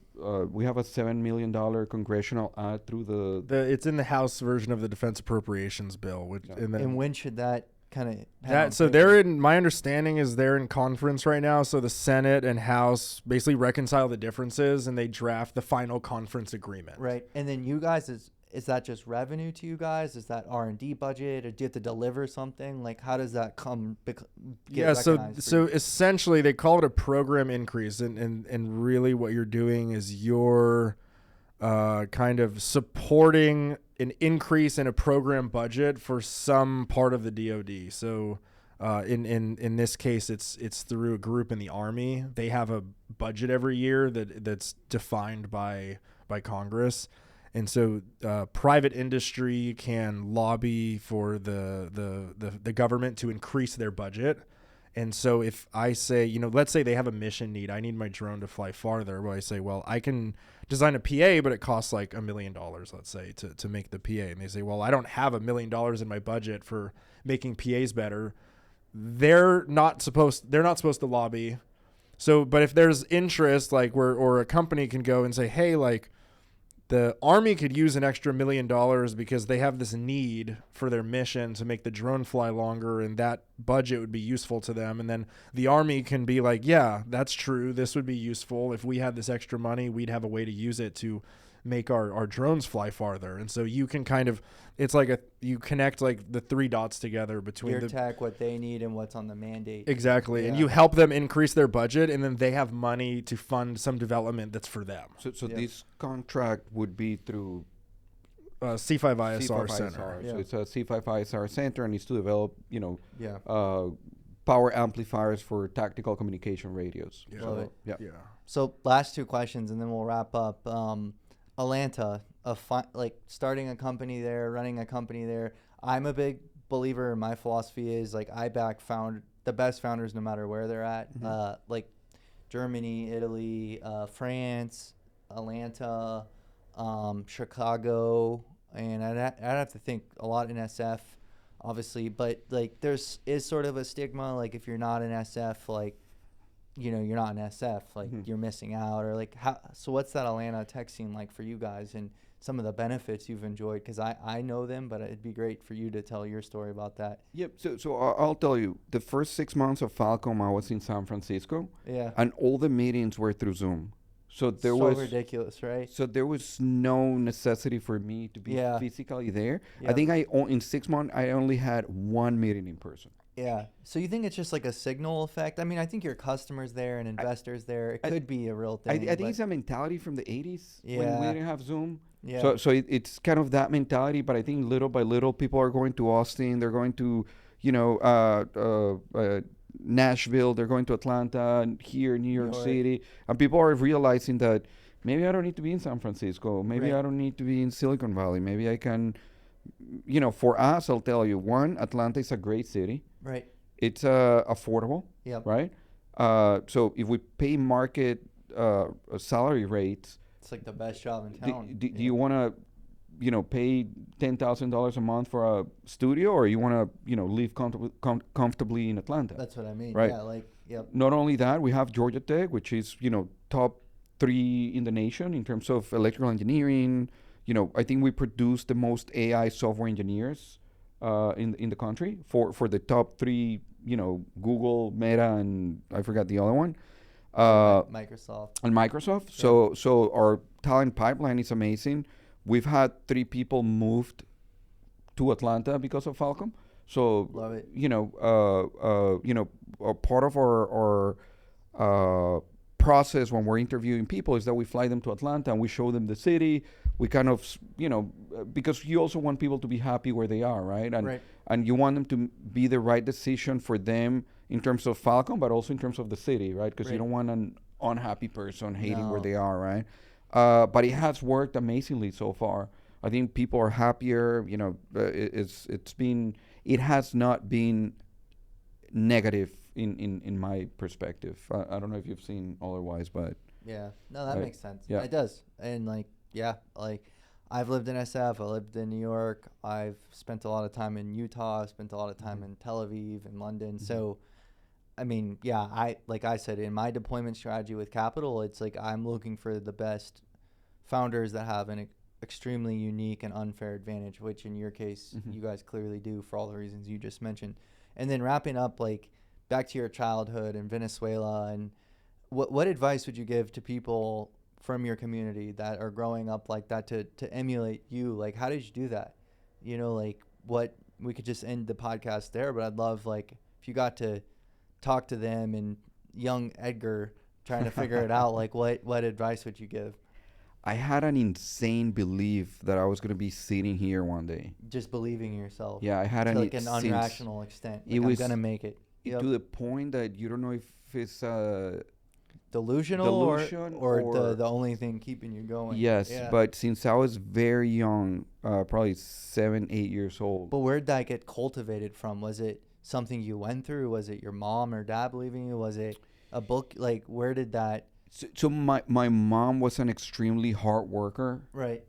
We have a $7 million congressional ad through it's in the House version of the Defense Appropriations Bill, which and when should that kind of so they're in, my understanding is they're in conference right now, so the Senate and House basically reconcile the differences and they draft the final conference agreement, right? And then you guys, is that just revenue to you guys? Is that R&D budget, or do you have to deliver something? Like how does that so essentially they call it a program increase, and really what you're doing is you're kind of supporting an increase in a program budget for some part of the DoD. So in this case, it's through a group in the Army. They have a budget every year that's defined by Congress. And so private industry can lobby for the government to increase their budget. And so if I say, let's say they have a mission need, I need my drone to fly farther. Well, I say, well, I can design a PA, but it costs like $1 million, let's say, to make the PA. And they say, well, I don't have $1 million in my budget for making PAs better. They're not supposed to lobby. So, but if there's interest, like or a company can go and say, hey, like, the Army could use an extra $1 million because they have this need for their mission to make the drone fly longer, and that budget would be useful to them. And then the Army can be like, yeah, that's true. This would be useful. If we had this extra money, we'd have a way to use it to make our drones fly farther. And so you can kind of, it's like you connect like the 3 dots together between your tech, what they need, and what's on the mandate. Exactly. Yeah. And you help them increase their budget, and then they have money to fund some development that's for them. So this contract would be through C5ISR Center. So it's a C5ISR Center, and it's to develop, Yeah. power amplifiers for tactical communication radios. Yeah. Love it. Yeah. Yeah. So last 2 questions, and then we'll wrap up. Atlanta, like starting a company there, running a company there. I'm a big believer. My philosophy is like I back the best founders no matter where they're at. Like Germany, Italy, France, Atlanta, Chicago, and I'd have to think a lot in SF, obviously. But like is sort of a stigma, like if you're not in SF, like you're not in SF, like you're missing out, or like so what's that Atlanta tech scene like for you guys, and some of the benefits you've enjoyed? Because I know them, but it'd be great for you to tell your story about that. Yep. So I'll tell you, the first 6 months of Falcomm, I was in San Francisco, and all the meetings were through Zoom. So there was ridiculous, right? So there was no necessity for me to be physically there. I think in 6 months I only had 1 meeting in person. Yeah. So you think it's just like a signal effect? I mean, I think your customers there and investors there, it could be a real thing. I think it's a mentality from the 80s when we didn't have Zoom. Yeah. So it's kind of that mentality, but I think little by little people are going to Austin, they're going to, Nashville, they're going to Atlanta, and here, New York City, and people are realizing that maybe I don't need to be in San Francisco, maybe I don't need to be in Silicon Valley, maybe I can, for us, I'll tell you, one, Atlanta is a great city. Right. It's affordable. Yep. Right. So if we pay market salary rates, it's like the best job in town. Do you want to, pay $10,000 a month for a studio, or you want to, live comfortably in Atlanta? That's what I mean. Right. Yeah. Not only that, we have Georgia Tech, which is, top 3 in the nation in terms of electrical engineering. I think we produce the most AI software engineers in the country for the top 3, Google, Meta, and I forgot the other one. Microsoft. And Microsoft. Yeah. So our talent pipeline is amazing. We've had 3 people moved to Atlanta because of Falcomm. So love it. A part of our process when we're interviewing people is that we fly them to Atlanta and we show them the city. We kind of, because you also want people to be happy where they are, right? And you want them to be the right decision for them in terms of Falcomm, but also in terms of the city, right? Because you don't want an unhappy person hating where they are, right? But it has worked amazingly so far. I think people are happier. It has not been negative in my perspective. I don't know if you've seen otherwise, but that makes sense. Yeah, it does. And I've lived in SF, I lived in New York, I've spent a lot of time in Utah, I've spent a lot of time in Tel Aviv and London. So I mean, like I said, in my deployment strategy with capital, it's like I'm looking for the best founders that have an extremely unique and unfair advantage, which in your case, you guys clearly do for all the reasons you just mentioned. And then wrapping up, like back to your childhood in Venezuela, and what advice would you give to people from your community that are growing up like that to emulate you? Like, how did you do that? What we could just end the podcast there, but I'd love like if you got to talk to them and young Edgar trying to figure it out, like what advice would you give? I had an insane belief that I was going to be sitting here one day. Just believing in yourself. Yeah, I had to like an unrational extent. Like, I'm going to make it. To the point that you don't know if it's delusion or the only thing keeping you going. Yes, but since I was very young, probably 7, 8 years old. But where'd that get cultivated from? Was it something you went through? Was it your mom or dad believing you? Was it a book? Like, where did that So my mom was an extremely hard worker. Right.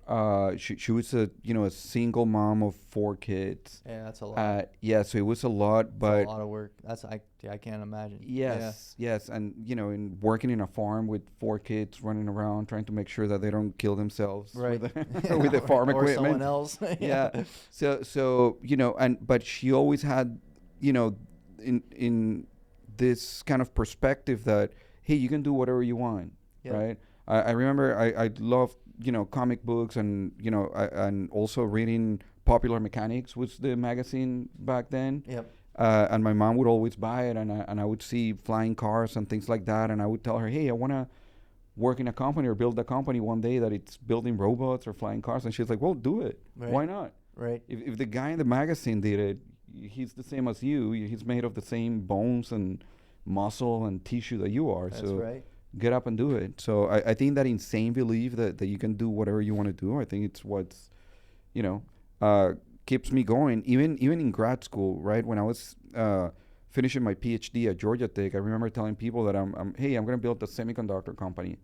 She was a single mom of 4 kids. Yeah, that's a lot. Yeah, so it was a lot, but That's a lot of work. I can't imagine. yes, and in working in a farm with 4 kids running around trying to make sure that they don't kill themselves Right. with the farm or equipment. someone else. Yeah. So but she always had, in this kind of perspective that, hey, you can do whatever you want, Yep. right? I remember I loved, comic books, and, and also reading Popular Mechanics was the magazine back then. Yep. And my mom would always buy it, and I would see flying cars and things like that, and I would tell her, hey, I want to work in a company or build a company one day that it's building robots or flying cars. And she's like, well, do it. Right. Why not? Right. If the guy in the magazine did it, he's the same as you. He's made of the same bones and muscle and tissue that you are. That's so right. get up and do it. So I think that insane belief that you can do whatever you want to do, I think it's what's, keeps me going. Even in grad school, right? When I was finishing my PhD at Georgia Tech, I remember telling people that I'm going to build a semiconductor company.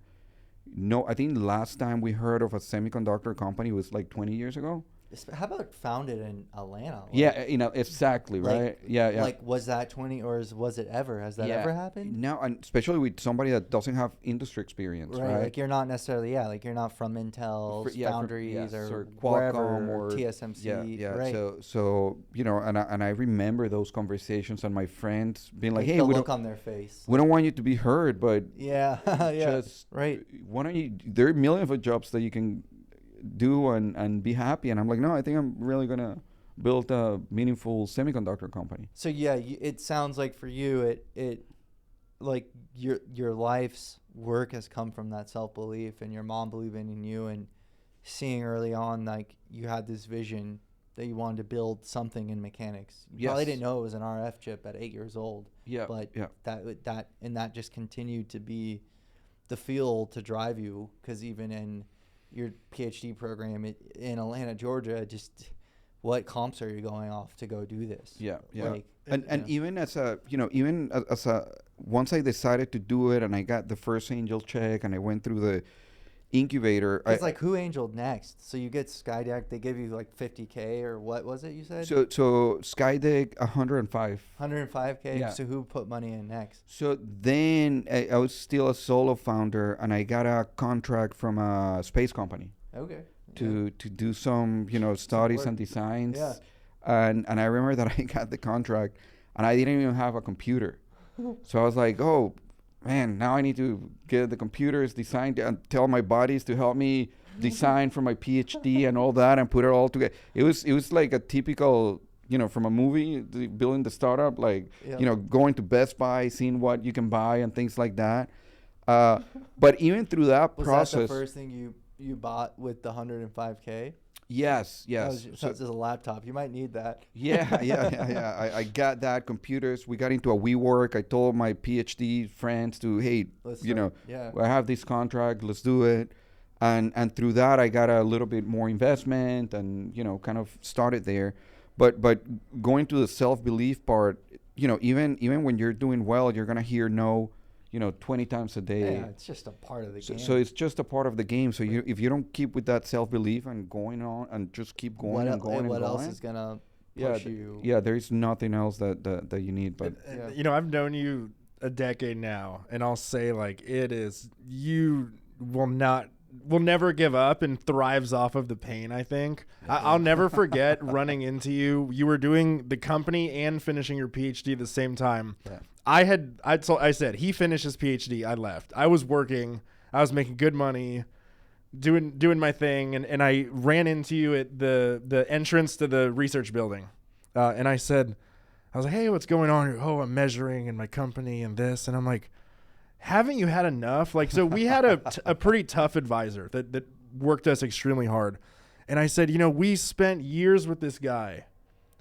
No, I think the last time we heard of a semiconductor company was like 20 years ago. How about founded in Atlanta? Yeah, exactly, like- right? Yeah. Like, was that 20 or was it ever? Has that ever happened? No, and especially with somebody that doesn't have industry experience, right? Like you're not necessarily, like you're not from Intel, Foundries, or Qualcomm wherever, or TSMC. Yeah. Right. So and I remember those conversations and my friends being like, hey, the we look don't, on their face. we don't want you to be heard, but Yeah. just right. why don't you? There are millions of jobs that you can do and be happy. And I'm like, no, I think I'm really gonna build a meaningful semiconductor company. So yeah, it sounds like for you, it like your life's work has come from that self-belief and your mom believing in you and seeing early on like you had this vision that you wanted to build something in mechanics. You probably didn't know it was an RF chip at 8 years old. Yeah. But that just continued to be the fuel to drive you, because even in your PhD program in Atlanta, Georgia, just what comps are you going off to go do this? Yeah. Like, And even as a once I decided to do it and I got the first angel check and I went through the incubator. It's like, who angeled next? So you get Skydeck, they give you like $50K or what was it you said? So Skydeck 105. 105K. Yeah. So who put money in next? So then I was still a solo founder and I got a contract from a space company. Okay. To do some studies and designs. Yeah. And I remember that I got the contract and I didn't even have a computer. So I was like, oh man, now I need to get the computers designed and tell my buddies to help me design for my PhD and all that and put it all together. It was like a typical, from a movie, building the startup, like, going to Best Buy, seeing what you can buy and things like that. But even through that process. Was that the first thing you bought with the 105K? Yes. So it's a laptop. You might need that. Yeah. I got that, computers. We got into a WeWork. I told my PhD friends to, hey, I have this contract. Let's do it. And through that, I got a little bit more investment and, kind of started there. But going to the self-belief part, even when you're doing well, you're going to hear no, 20 times a day. Yeah, it's just a part of the game. So it's just a part of the game. So if you don't keep with that self-belief and going on and just keep going and going and going. What else is going to push you? Yeah, there's nothing else that you need. But I've known you a decade now, and I'll say like you will never give up and thrives off of the pain, I think. I'll never forget running into you. You were doing the company and finishing your PhD at the same time. Yeah. I said, he finished his PhD, I left. I was working, I was making good money, doing my thing, and I ran into you at the entrance to the research building. And I was like, hey, what's going on? Oh, I'm measuring in my company and this. And I'm like, haven't you had enough? Like, so we had a pretty tough advisor that worked us extremely hard. And I said, we spent years with this guy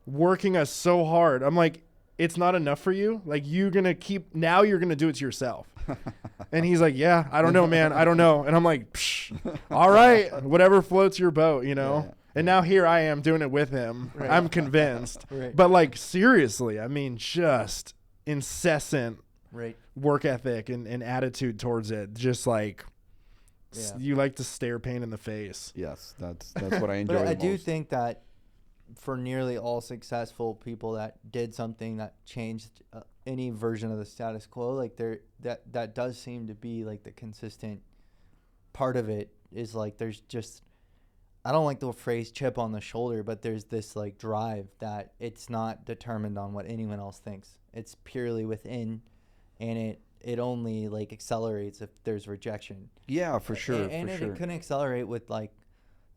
working us so hard. I'm like, it's not enough for you? Like, you're going to do it to yourself. And he's like, yeah, I don't know, man. I don't know. And I'm like, psh, all right, whatever floats your boat, Yeah. And now here I am doing it with him. Right. I'm convinced. Right. But like, seriously, I mean, just incessant Right. work ethic and attitude towards it. Just like you like to stare pain in the face. Yes, that's what I enjoy. But I the do most. think that for nearly all successful people that did something that changed any version of the status quo, like that does seem to be like the consistent part of it is like there's just, I don't like the phrase chip on the shoulder, but there's this like drive that it's not determined on what anyone else thinks. It's purely within, and it only like accelerates if there's rejection. Yeah, for sure. And for sure. it can accelerate with like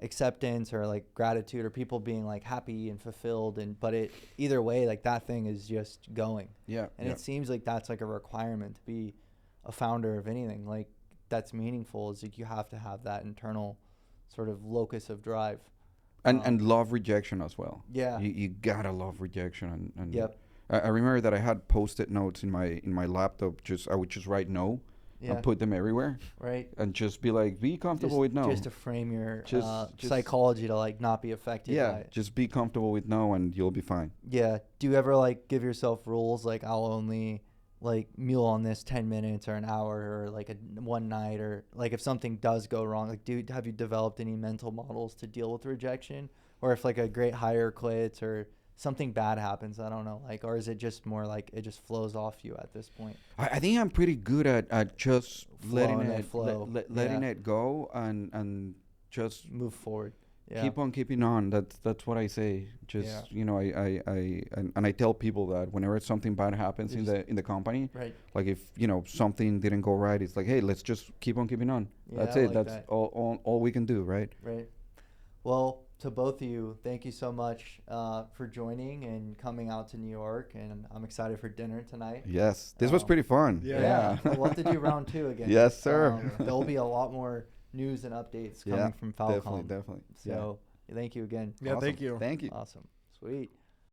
acceptance or like gratitude or people being like happy and fulfilled, but it either way, like that thing is just going. Yeah. And it seems like that's like a requirement to be a founder of anything like that's meaningful, is like you have to have that internal sort of locus of drive. And love rejection as well. Yeah. You gotta love rejection. And Yep. I remember that I had post-it notes in my laptop. I would just write no and put them everywhere. Right. And just be like, be comfortable with no. Just to frame your Just psychology to like not be affected by it. Just be comfortable with no and you'll be fine. Yeah. Do you ever like give yourself rules like I'll only like mule on this 10 minutes or an hour or like one night, or like if something does go wrong, like have you developed any mental models to deal with rejection, or if like a great hire quits or something bad happens, I don't know, like, or is it just more like it just flows off you at this point? I think I'm pretty good at just letting it go and just move forward. Yeah. Keep on keeping on. That's what I say. Just I tell people that whenever something bad happens in the company, right, like if something didn't go right, it's like, hey, let's just keep on keeping on. Yeah, that's it. Like that's all we can do, right? Right. Well, to both of you, thank you so much for joining and coming out to New York, and I'm excited for dinner tonight. Yes, this was pretty fun. Yeah. We'll have to do round 2 again. Yes, sir. There'll be a lot more news and updates coming from Falcomm. Definitely. So thank you again. Yeah, Awesome. thank you. Thank you. Awesome. Sweet.